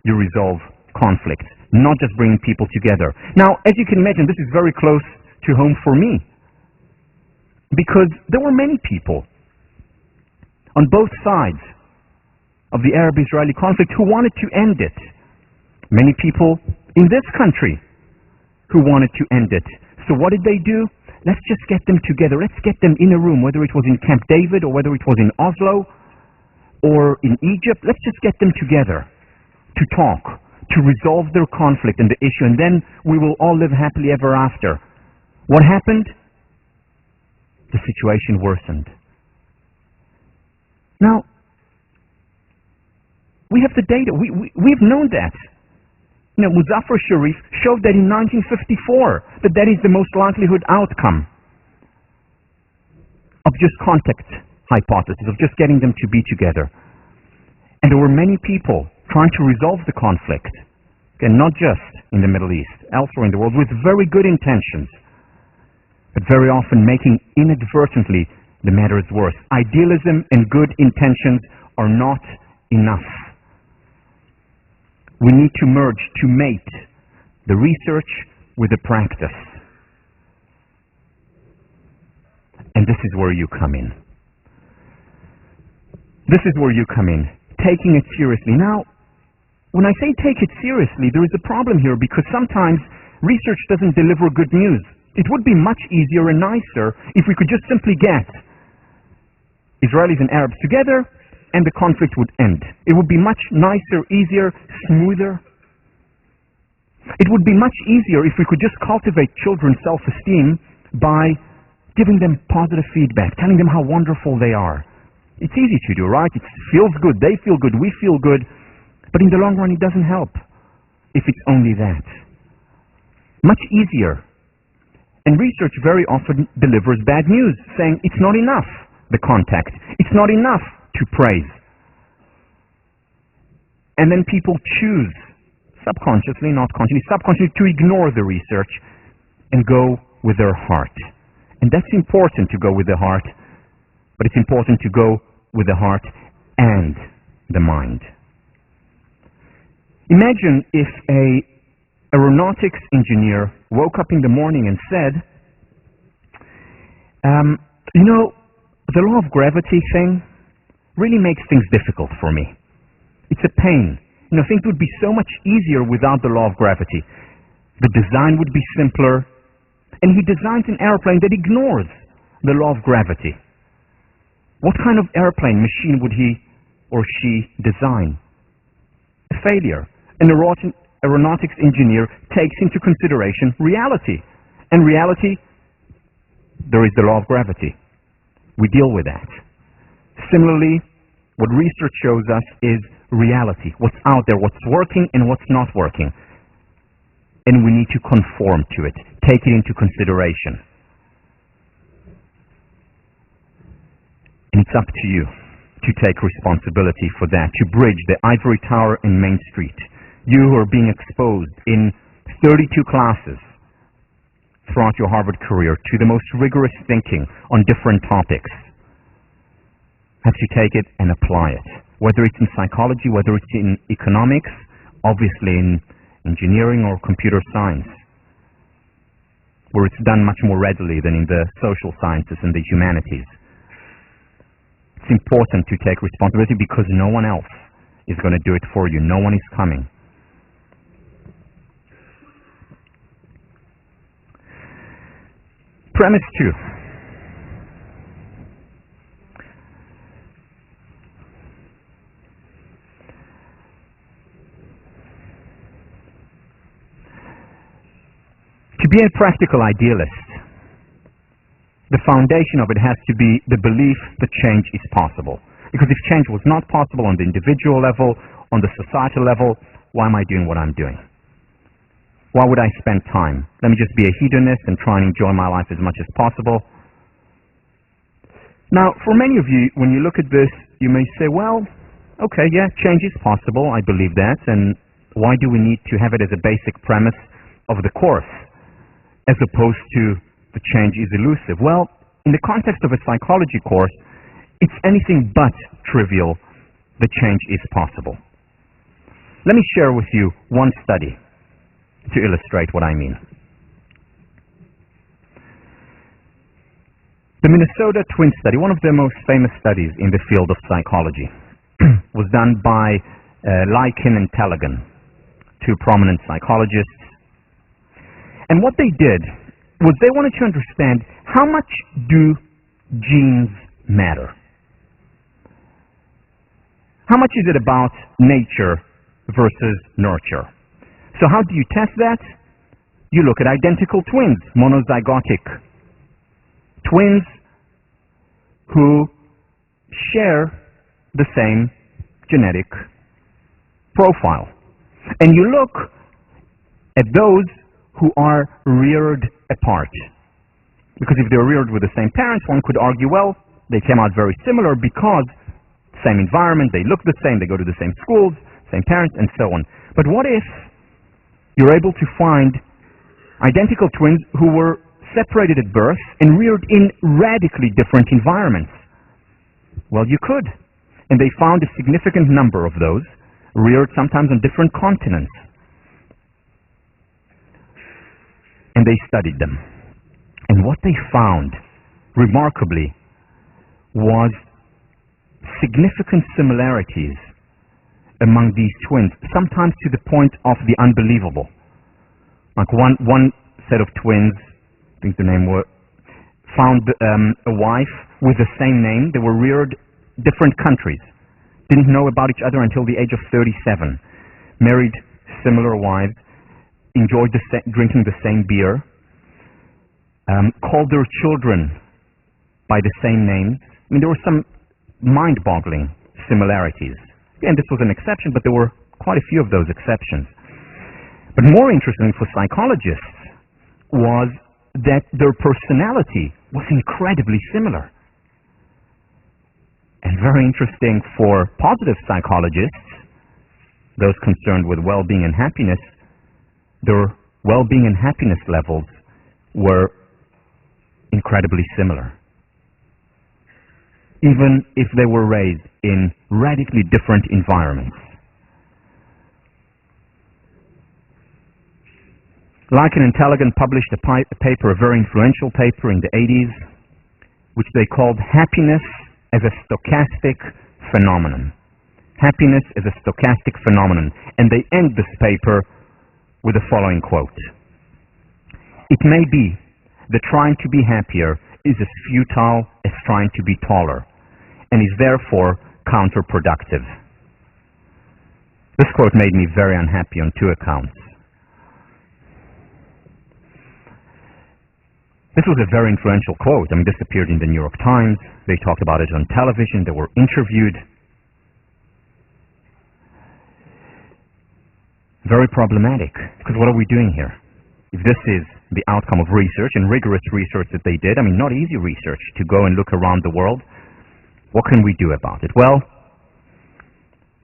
S1: you resolve conflict, not just bringing people together. Now, as you can imagine, this is very close to home for me. because there were many people on both sides of the Arab-Israeli conflict who wanted to end it. Many people in this country who wanted to end it. So what did they do? Let's just get them together. Let's get them in a room, whether it was in Camp David or whether it was in Oslo or in Egypt. Let's just get them together to talk, to resolve their conflict and the issue, and then we will all live happily ever after. What happened? The situation worsened. Now, we have the data. We've known that. Muzaffar Sharif showed that in 1954 that is the most likelihood outcome of just contact hypothesis, of just getting them to be together. And there were many people trying to resolve the conflict, and not just in the Middle East, elsewhere in the world, with very good intentions, but very often making inadvertently the matters worse. Idealism and good intentions are not enough. We need to merge, to mate the research with the practice. And this is where you come in. This is where you come in, taking it seriously. Now, when I say take it seriously, there is a problem here because sometimes research doesn't deliver good news. It would be much easier and nicer if we could just simply get Israelis and Arabs together and the conflict would end. It would be much nicer, easier, smoother. It would be much easier if we could just cultivate children's self-esteem by giving them positive feedback, telling them how wonderful they are. It's easy to do, right? It feels good, they feel good, we feel good, but in the long run it doesn't help if it's only that. Much easier. And research very often delivers bad news, saying it's not enough, the contact. It's not enough to praise. And then people choose, subconsciously, not consciously, subconsciously, to ignore the research and go with their heart. And that's important, to go with the heart, but it's important to go with the heart and the mind. Imagine if an aeronautics engineer woke up in the morning and said, the law of gravity thing really makes things difficult for me. It's a pain. Things would be so much easier without the law of gravity. The design would be simpler. And he designs an airplane that ignores the law of gravity. What kind of airplane machine would he or she design? A failure. An aeronautics engineer takes into consideration reality. And reality, there is the law of gravity. We deal with that. Similarly, what research shows us is reality, what's out there, what's working and what's not working. And we need to conform to it, take it into consideration. And it's up to you to take responsibility for that, to bridge the ivory tower and Main Street. You who are being exposed in 32 classes throughout your Harvard career to the most rigorous thinking on different topics, have to take it and apply it. Whether it's in psychology, whether it's in economics, obviously in engineering or computer science, where it's done much more readily than in the social sciences and the humanities. It's important to take responsibility because no one else is going to do it for you. No one is coming. Premise 2. To be a practical idealist, the foundation of it has to be the belief that change is possible. Because if change was not possible on the individual level, on the societal level, why am I doing what I'm doing? Why would I spend time? Let me just be a hedonist and try and enjoy my life as much as possible. Now, for many of you, when you look at this, you may say, well, okay, yeah, change is possible, I believe that, and why do we need to have it as a basic premise of the course, as opposed to the change is elusive? Well, in the context of a psychology course, it's anything but trivial that change is possible. Let me share with you one study to illustrate what I mean. The Minnesota twin study, one of the most famous studies in the field of psychology, was done by Lycan and Tellegen, two prominent psychologists. And what they did was they wanted to understand how much do genes matter? How much is it about nature versus nurture? So how do you test that? You look at identical twins, monozygotic twins who share the same genetic profile. And you look at those who are reared apart. Because if they're reared with the same parents, one could argue, well, they came out very similar because same environment, they look the same, they go to the same schools, same parents, and so on. But what if you're able to find identical twins who were separated at birth and reared in radically different environments? Well, you could. And they found a significant number of those reared sometimes on different continents. And they studied them. And what they found, remarkably, was significant similarities among these twins, sometimes to the point of the unbelievable. Like one set of twins, I think the name was, found a wife with the same name. They were reared different countries. Didn't know about each other until the age of 37. Married similar wives. Enjoyed drinking the same beer. Called their children by the same names. I mean, there were some mind-boggling similarities. Again, this was an exception, but there were quite a few of those exceptions. But more interesting for psychologists was that their personality was incredibly similar. And very interesting for positive psychologists, those concerned with well-being and happiness, their well-being and happiness levels were incredibly similar, even if they were raised in radically different environments. Lycan and Tellegen published a paper, a very influential paper in the 80s, which they called Happiness as a Stochastic Phenomenon. Happiness as a stochastic phenomenon. And they end this paper with the following quote. It may be that trying to be happier is as futile as trying to be taller, and is therefore counterproductive. This quote made me very unhappy on two accounts. This was a very influential quote. I mean, this appeared in the New York Times. They talked about it on television. They were interviewed. Very problematic, because what are we doing here? If this is the outcome of research, and rigorous research that they did, I mean, not easy research to go and look around the world, what can we do about it? Well,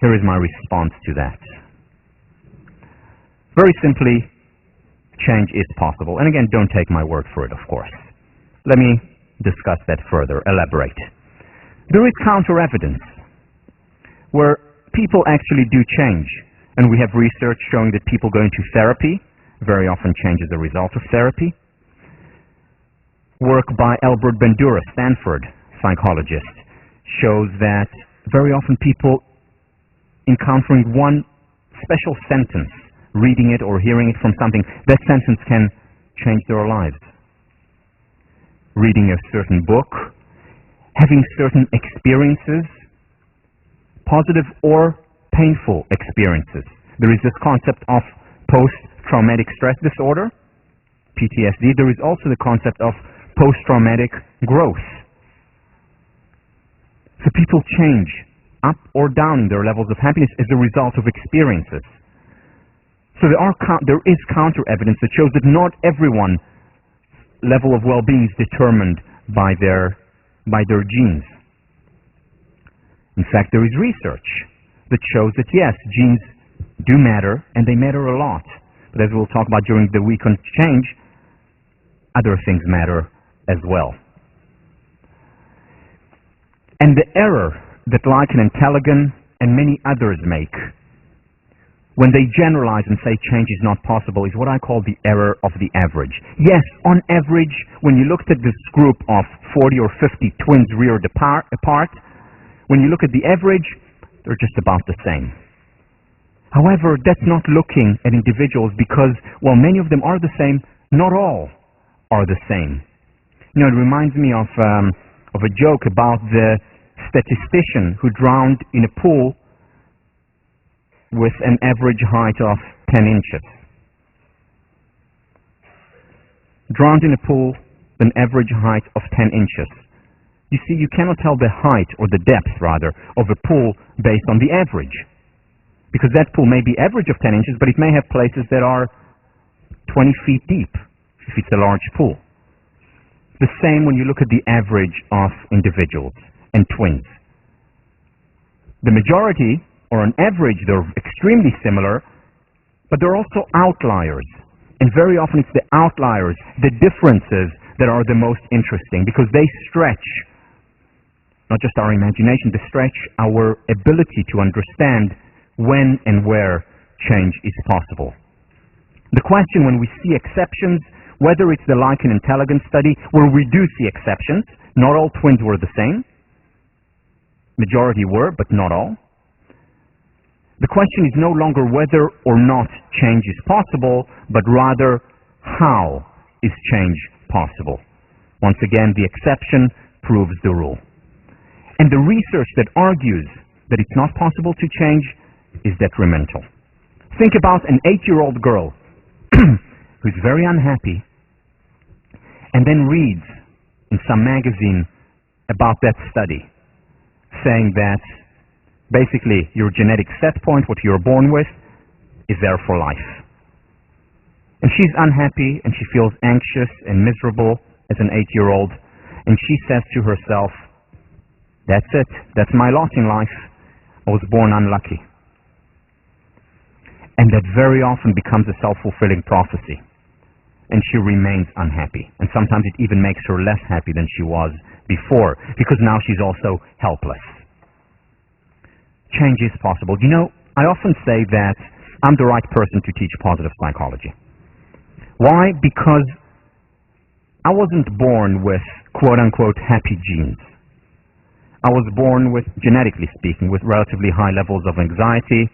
S1: here is my response to that. Very simply, change is possible. And again, don't take my word for it, of course. Let me discuss that further, elaborate. There is counter-evidence where people actually do change. And we have research showing that people going to therapy very often change as a result of therapy. Work by Albert Bandura, Stanford psychologist, shows that very often people encountering one special sentence, reading it or hearing it from something, that sentence can change their lives. Reading a certain book, having certain experiences, positive or painful experiences. There is this concept of post-traumatic stress disorder, PTSD. There is also the concept of post-traumatic growth. So people change up or down in their levels of happiness as a result of experiences. So there is counter-evidence that shows that not everyone's level of well-being is determined by their genes. In fact, there is research that shows that yes, genes do matter, and they matter a lot. But as we'll talk about during the week on change, other things matter as well. And the error that Lycan and Tellegen and many others make when they generalize and say change is not possible is what I call the error of the average. Yes, on average, when you looked at this group of 40 or 50 twins reared apart, when you look at the average, they're just about the same. However, that's not looking at individuals because, while many of them are the same, not all are the same. You know, it reminds me of a joke about the statistician who drowned in a pool with an average height of 10 inches. Drowned in a pool with an average height of 10 inches. You see, you cannot tell the height, or the depth rather, of a pool based on the average. Because that pool may be average of 10 inches, but it may have places that are 20 feet deep, if it's a large pool. The same when you look at the average of individuals and twins. The majority, or on average, they're extremely similar, but they're also outliers. And very often it's the outliers, the differences, that are the most interesting because they stretch not just our imagination, they stretch our ability to understand when and where change is possible. The question when we see exceptions, whether it's the Likon intelligence study where we do see exceptions, not all twins were the same, majority were, but not all. The question is no longer whether or not change is possible, but rather how is change possible. Once again, the exception proves the rule. And the research that argues that it's not possible to change is detrimental. Think about an 8-year-old girl who's very unhappy and then reads in some magazine about that study saying that basically your genetic set point, what you're born with, is there for life. And she's unhappy and she feels anxious and miserable as an 8-year-old, and she says to herself, that's it, that's my lot in life, I was born unlucky. And that very often becomes a self-fulfilling prophecy, and she remains unhappy, and sometimes it even makes her less happy than she was before, because now she's also helpless. Change is possible. You know, I often say that I'm the right person to teach positive psychology. Why? Because I wasn't born with quote-unquote happy genes. I was born with, genetically speaking, with relatively high levels of anxiety,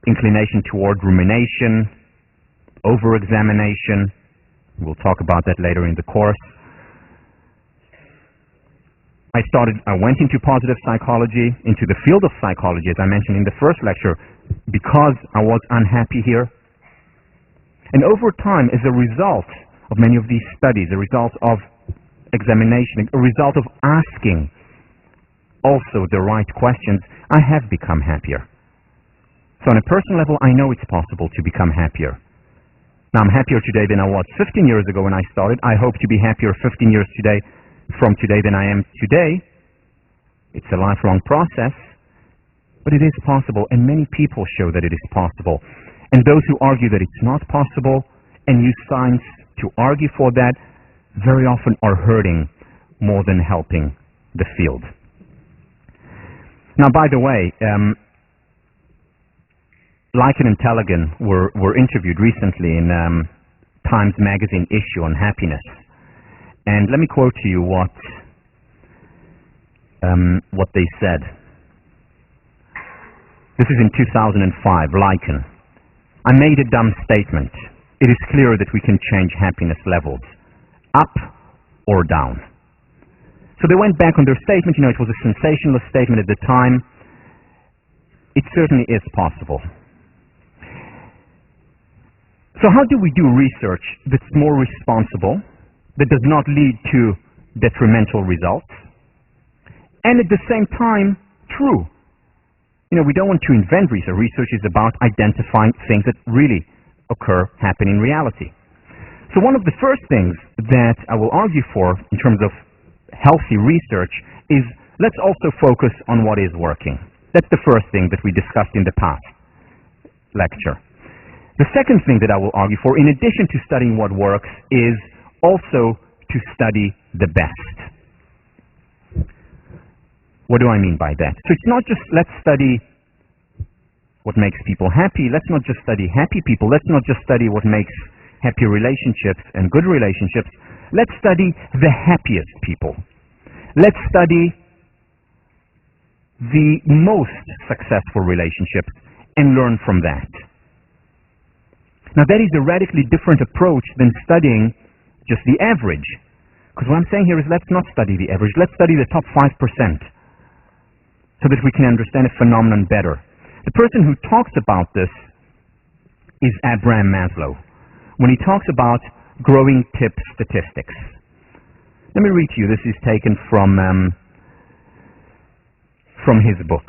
S1: inclination toward rumination, over-examination. We'll talk about that later in the course. I went into positive psychology, into the field of psychology, as I mentioned in the first lecture, because I was unhappy here. And over time, as a result of many of these studies, a result of examination, a result of asking also the right questions, I have become happier. So on a personal level, I know it's possible to become happier. Now, I'm happier today than I was 15 years ago when I started. I hope to be happier 15 years from today than I am today. It's a lifelong process, but it is possible, and many people show that it is possible. And those who argue that it's not possible and use science to argue for that very often are hurting more than helping the field. Now, by the way, Likon and Tellegen were interviewed recently in Times Magazine issue on happiness. And let me quote to you what they said. This is in 2005, Likon. I made a dumb statement. It is clear that we can change happiness levels, up or down. So they went back on their statement. You know, it was a sensationalist statement at the time. It certainly is possible. So how do we do research that's more responsible, that does not lead to detrimental results, and at the same time, true? You know, we don't want to invent research. Research is about identifying things that really happen in reality. So one of the first things that I will argue for in terms of healthy research is let's also focus on what is working. That's the first thing that we discussed in the past lecture. The second thing that I will argue for, in addition to studying what works, is also to study the best. What do I mean by that? So it's not just let's study what makes people happy. Let's not just study happy people. Let's not just study what makes happy relationships and good relationships. Let's study the happiest people. Let's study the most successful relationships and learn from that. Now that is a radically different approach than studying just the average. Because what I'm saying here is let's not study the average. Let's study the top 5% so that we can understand a phenomenon better. The person who talks about this is Abraham Maslow when he talks about growing tip statistics. Let me read to you. This is taken from his book.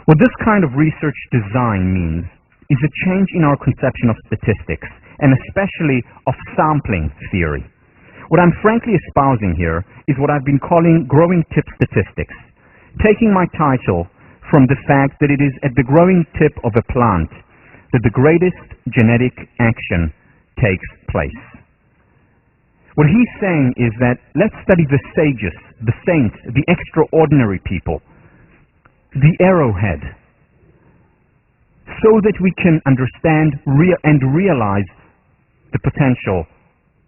S1: What this kind of research design means is a change in our conception of statistics, and especially of sampling theory. What I'm frankly espousing here is what I've been calling growing tip statistics, taking my title from the fact that it is at the growing tip of a plant that the greatest genetic action takes place. What he's saying is that let's study the sages, the saints, the extraordinary people, the arrowhead, so that we can understand and realize the potential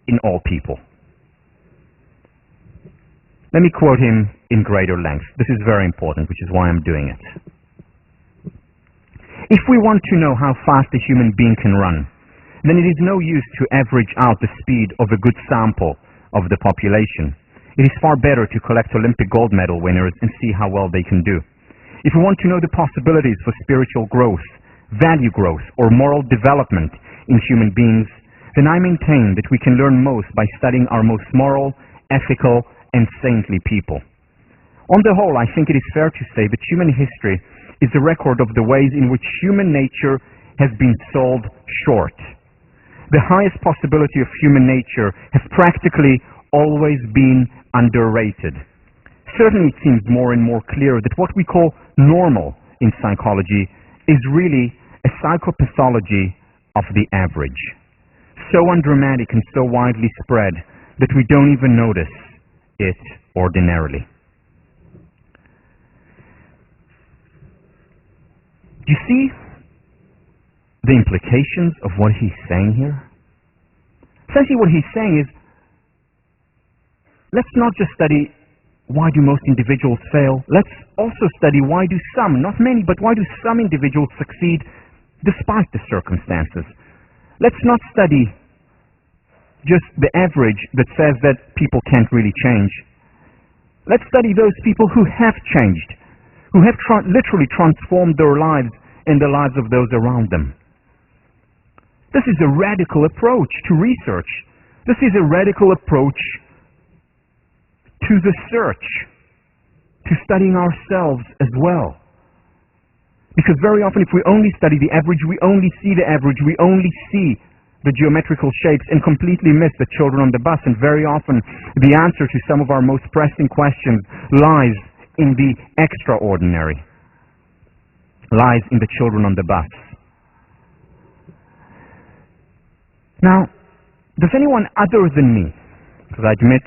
S1: in all people. Let me quote him in greater length. This is very important, which is why I'm doing it. If we want to know how fast a human being can run, then it is no use to average out the speed of a good sample of the population. It is far better to collect Olympic gold medal winners and see how well they can do. If we want to know the possibilities for spiritual growth, value growth, or moral development in human beings, then I maintain that we can learn most by studying our most moral, ethical, and saintly people. On the whole, I think it is fair to say that human history is a record of the ways in which human nature has been sold short. The highest possibility of human nature has practically always been underrated. Certainly it seems more and more clear that what we call normal in psychology is really a psychopathology of the average, so undramatic and so widely spread that we don't even notice it ordinarily. Do you see the implications of what he's saying here? Essentially what he's saying is, let's not just study why do most individuals fail. Let's also study why do some, not many, but why do some individuals succeed despite the circumstances. Let's not study just the average that says that people can't really change. Let's study those people who have changed, who have literally transformed their lives and the lives of those around them. This is a radical approach to research. This is a radical approach to the search, to studying ourselves as well. Because very often if we only study the average, we only see the average, we only see the geometrical shapes and completely miss the children on the bus. And very often the answer to some of our most pressing questions lies in the extraordinary, lies in the children on the bus. Now, does anyone other than me, because I admit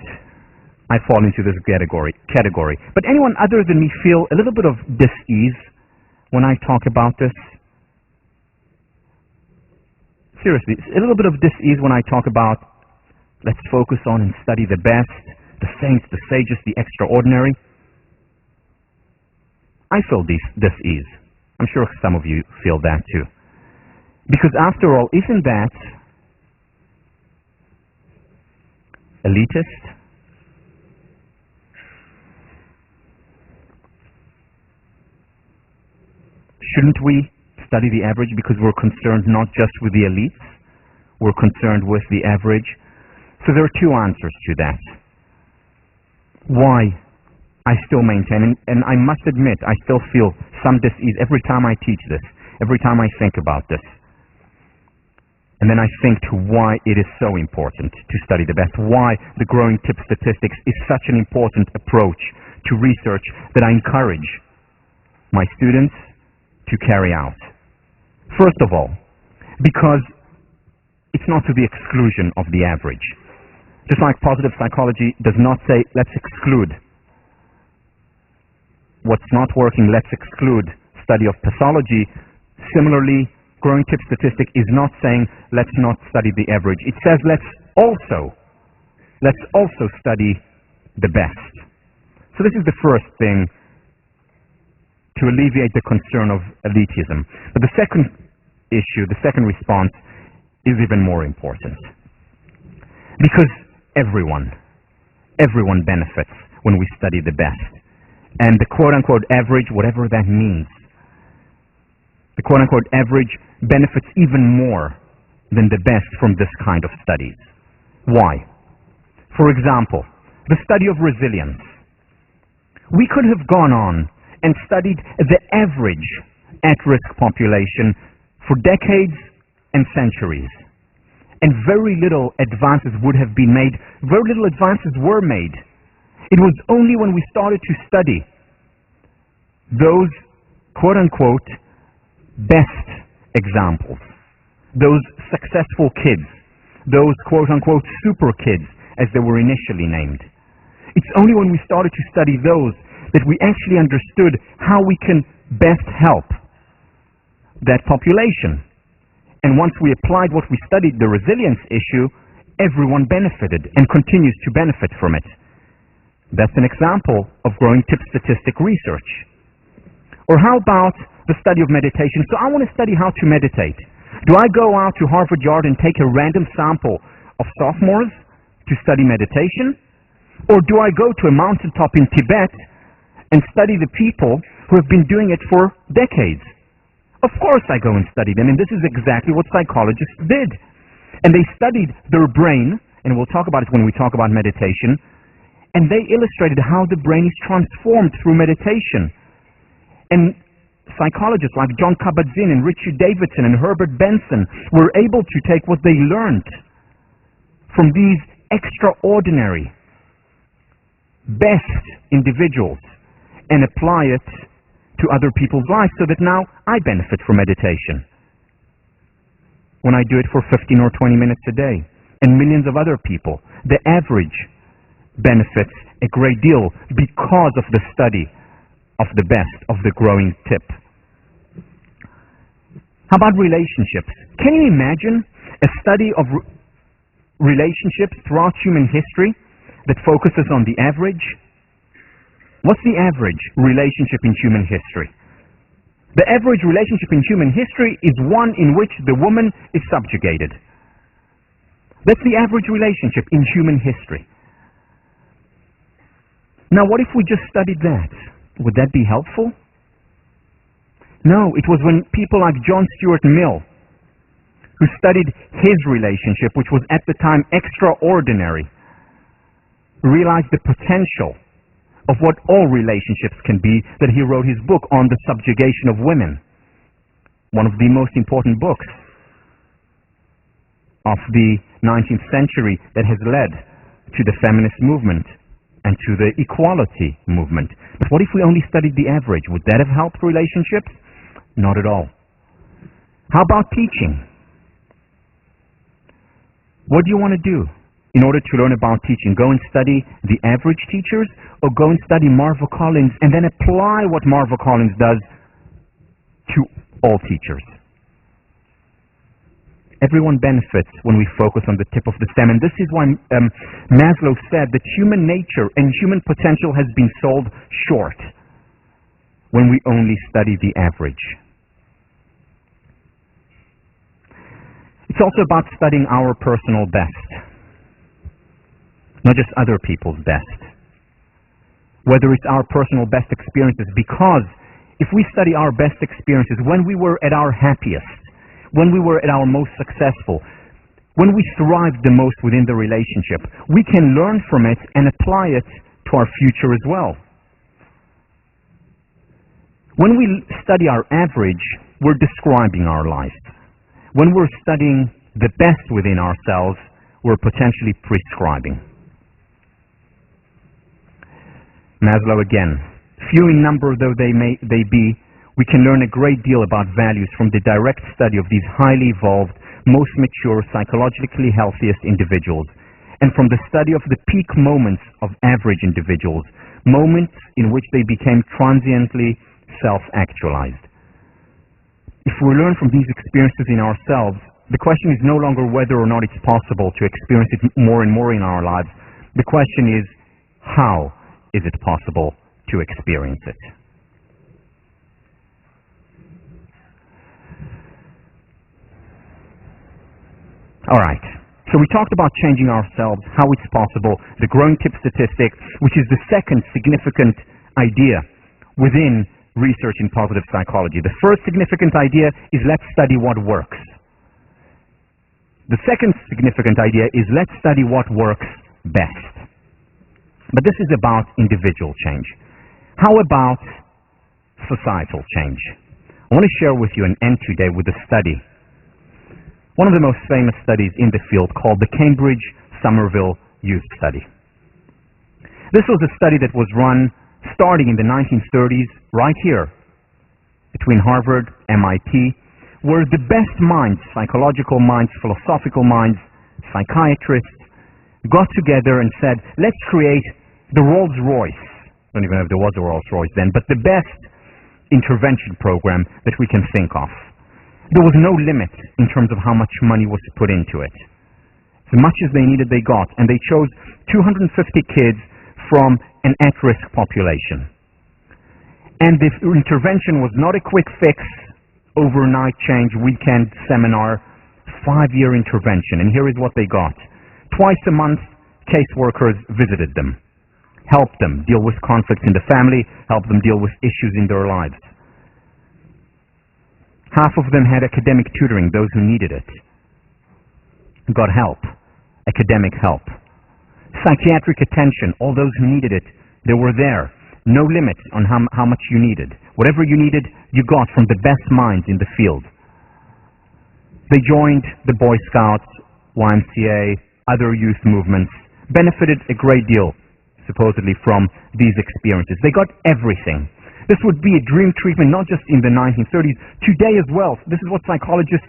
S1: I fall into this category, but anyone other than me feel a little bit of dis-ease when I talk about this? Seriously, a little bit of dis-ease when I talk about let's focus on and study the best, the saints, the sages, the extraordinary. I feel dis-ease. I'm sure some of you feel that too. Because after all, isn't that elitist? Shouldn't we study the average because we're concerned not just with the elites, we're concerned with the average? So there are two answers to that. Why I still maintain, and I must admit, I still feel some dis-ease every time I teach this, every time I think about this. And then I think to why it is so important to study the best, why the growing tip statistics is such an important approach to research that I encourage my students to carry out. First of all, because it's not to the exclusion of the average. Just like positive psychology does not say let's exclude what's not working, let's exclude study of pathology. Similarly, growing tip statistic is not saying let's not study the average. It says let's also study the best. So this is the first thing to alleviate the concern of elitism. But the second issue, the second response, is even more important. Because everyone benefits when we study the best. And the quote-unquote average, whatever that means, the quote-unquote average benefits even more than the best from this kind of studies. Why? For example, the study of resilience. We could have gone on and studied the average at-risk population for decades and centuries. And very little advances would have been made. Very little advances were made. It was only when we started to study those quote-unquote best examples, those successful kids, those quote-unquote super kids, as they were initially named. It's only when we started to study those that we actually understood how we can best help that population. And once we applied what we studied, the resilience issue, everyone benefited and continues to benefit from it. That's an example of growing tip statistic research. Or how about the study of meditation? So I want to study how to meditate. Do I go out to Harvard Yard and take a random sample of sophomores to study meditation? Or do I go to a mountaintop in Tibet and study the people who have been doing it for decades? Of course I go and study them, and this is exactly what psychologists did. And they studied their brain, and we'll talk about it when we talk about meditation, and they illustrated how the brain is transformed through meditation. And psychologists like John Kabat-Zinn and Richard Davidson and Herbert Benson were able to take what they learned from these extraordinary, best individuals and apply it to other people's lives so that now I benefit from meditation when I do it for 15 or 20 minutes a day, and millions of other people. The average benefits a great deal because of the study of the best, of the growing tip. How about relationships? Can you imagine a study of relationships throughout human history that focuses on the average? What's the average relationship in human history? The average relationship in human history is one in which the woman is subjugated. That's the average relationship in human history. Now, what if we just studied that? Would that be helpful? No, it was when people like John Stuart Mill, who studied his relationship, which was at the time extraordinary, realized the potential of what all relationships can be, that he wrote his book on the subjugation of women, one of the most important books of the 19th century that has led to the feminist movement and to the equality movement. But what if we only studied the average? Would that have helped relationships? Not at all. How about teaching? What do you want to do in order to learn about teaching? Go and study the average teachers, or go and study Marva Collins and then apply what Marva Collins does to all teachers? Everyone benefits when we focus on the tip of the stem, and this is why Maslow said that human nature and human potential has been sold short when we only study the average. It's also about studying our personal best, not just other people's best. Whether it's our personal best experiences, because if we study our best experiences when we were at our happiest, when we were at our most successful, when we thrived the most within the relationship, we can learn from it and apply it to our future as well. When we study our average, we're describing our life. When we're studying the best within ourselves, we're potentially prescribing. Maslow again. Few in number though they be, we can learn a great deal about values from the direct study of these highly evolved, most mature, psychologically healthiest individuals, and from the study of the peak moments of average individuals, moments in which they became transiently self-actualized. If we learn from these experiences in ourselves, the question is no longer whether or not it's possible to experience it more and more in our lives. The question is, how is it possible to experience it? All right. So we talked about changing ourselves, how it's possible, the growing tip statistic, which is the second significant idea within research in positive psychology. The first significant idea is let's study what works. The second significant idea is let's study what works best. But this is about individual change. How about societal change? I want to share with you an end today with a study. One of the most famous studies in the field called the Cambridge-Somerville Youth Study. This was a study that was run starting in the 1930s right here between Harvard, MIT, where the best minds, psychological minds, philosophical minds, psychiatrists got together and said, let's create the Rolls-Royce. I don't even know if there was a Rolls-Royce then, but the best intervention program that we can think of. There was no limit in terms of how much money was put into it. As much as they needed, they got. And they chose 250 kids from an at-risk population. And this intervention was not a quick fix, overnight change, weekend seminar, 5-year intervention. And here is what they got. Twice a month, caseworkers visited them, helped them deal with conflicts in the family, helped them deal with issues in their lives. Half of them had academic tutoring, those who needed it. Got help, academic help. Psychiatric attention, all those who needed it, they were there. No limits on how much you needed. Whatever you needed, you got from the best minds in the field. They joined the Boy Scouts, YMCA, other youth movements, benefited a great deal, supposedly, from these experiences. They got everything. This would be a dream treatment, not just in the 1930s, today as well. This is what psychologists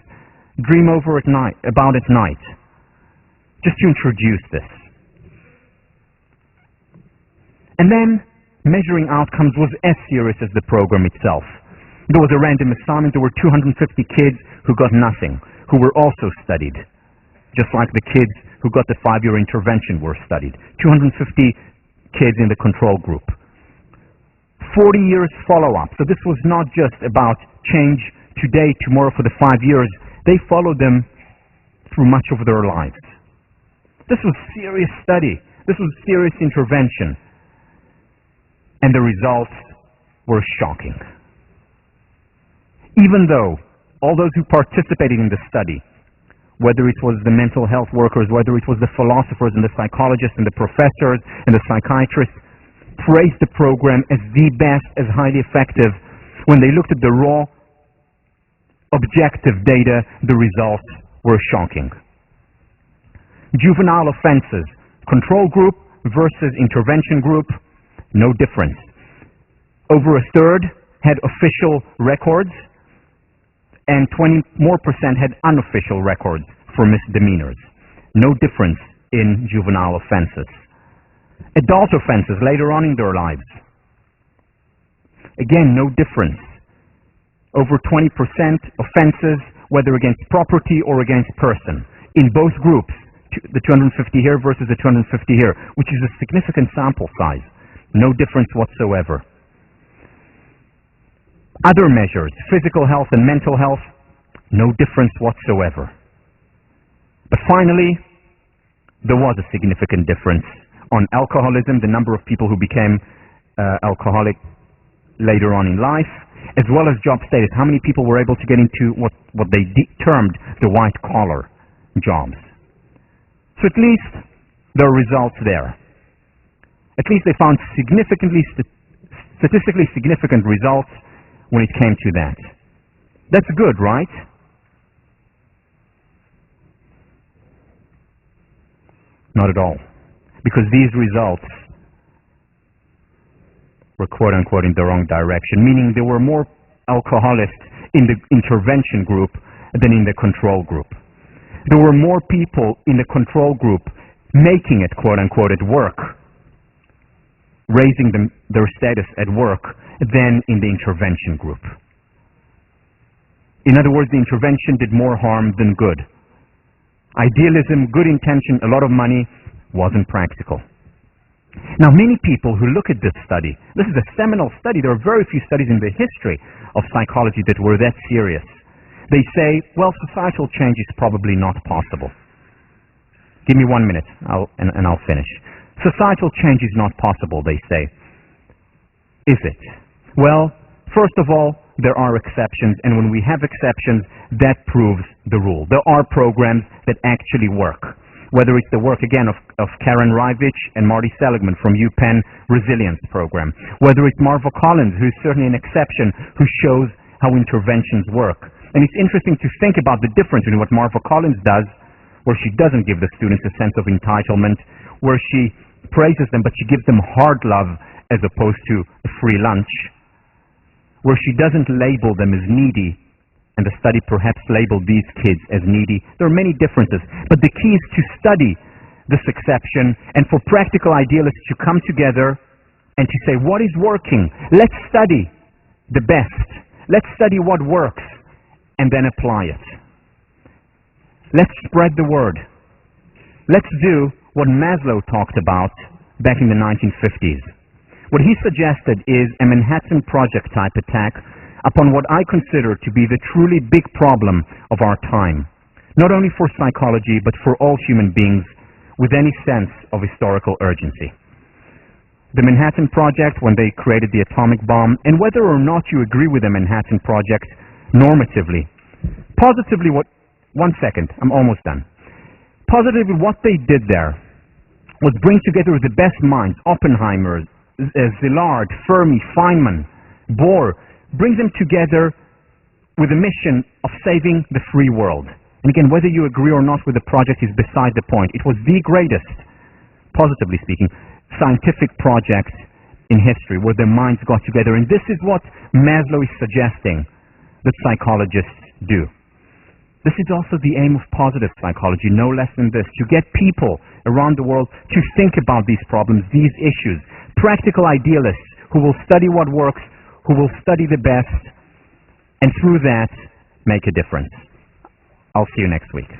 S1: dream about at night. Just to introduce this. And then, measuring outcomes was as serious as the program itself. There was a random assignment. There were 250 kids who got nothing, who were also studied, just like the kids who got the 5-year intervention were studied. 250 kids in the control group. 40 years follow-up. So this was not just about change today, tomorrow for the 5 years. They followed them through much of their lives. This was serious study. This was serious intervention. And the results were shocking. Even though all those who participated in the study, whether it was the mental health workers, whether it was the philosophers and the psychologists and the professors and the psychiatrists, praised the program as the best, as highly effective. When they looked at the raw, objective data, the results were shocking. Juvenile offenses, control group versus intervention group, no difference. Over a third had official records, and 20% more had unofficial records for misdemeanors. No difference in juvenile offenses. Adult offenses later on in their lives. Again, no difference. Over 20% offenses, whether against property or against person. In both groups, the 250 here versus the 250 here, which is a significant sample size. No difference whatsoever. Other measures, physical health and mental health, no difference whatsoever. But finally, there was a significant difference. On alcoholism, the number of people who became alcoholic later on in life, as well as job status. How many people were able to get into what they termed the white-collar jobs? So at least there are results there. At least they found statistically significant results when it came to that. That's good, right? Not at all. Because these results were quote-unquote in the wrong direction, meaning there were more alcoholics in the intervention group than in the control group. There were more people in the control group making it quote-unquote at work raising their status at work than in the intervention group. In other words, the intervention did more harm than good. Idealism, good intention, a lot of money, wasn't practical. Now, many people who look at this study, this is a seminal study. There are very few studies in the history of psychology that were that serious. They say, well, societal change is probably not possible. Give me 1 minute, and I'll finish. Societal change is not possible, they say. Is it? Well, first of all, there are exceptions, and when we have exceptions, that proves the rule. There are programs that actually work. Whether it's the work, again, of Karen Rivich and Marty Seligman from UPenn Resilience Program. Whether it's Marva Collins, who's certainly an exception, who shows how interventions work. And it's interesting to think about the difference between what Marva Collins does, where she doesn't give the students a sense of entitlement, where she praises them, but she gives them hard love as opposed to a free lunch, where she doesn't label them as needy, and the study perhaps labeled these kids as needy. There are many differences, but the key is to study this exception and for practical idealists to come together and to say, what is working? Let's study the best. Let's study what works and then apply it. Let's spread the word. Let's do what Maslow talked about back in the 1950s. What he suggested is a Manhattan Project type attack upon what I consider to be the truly big problem of our time, not only for psychology but for all human beings with any sense of historical urgency. The Manhattan Project, when they created the atomic bomb, and whether or not you agree with the Manhattan Project normatively, positively what... 1 second, I'm almost done. Positively, what they did there was bring together the best minds, Oppenheimer, Szilard, Fermi, Feynman, Bohr, bring them together with a mission of saving the free world. And again, whether you agree or not with the project is beside the point. It was the greatest, positively speaking, scientific project in history where their minds got together. And this is what Maslow is suggesting that psychologists do. This is also the aim of positive psychology, no less than this, to get people around the world to think about these problems, these issues. Practical idealists who will study what works, who will study the best, and through that, make a difference. I'll see you next week.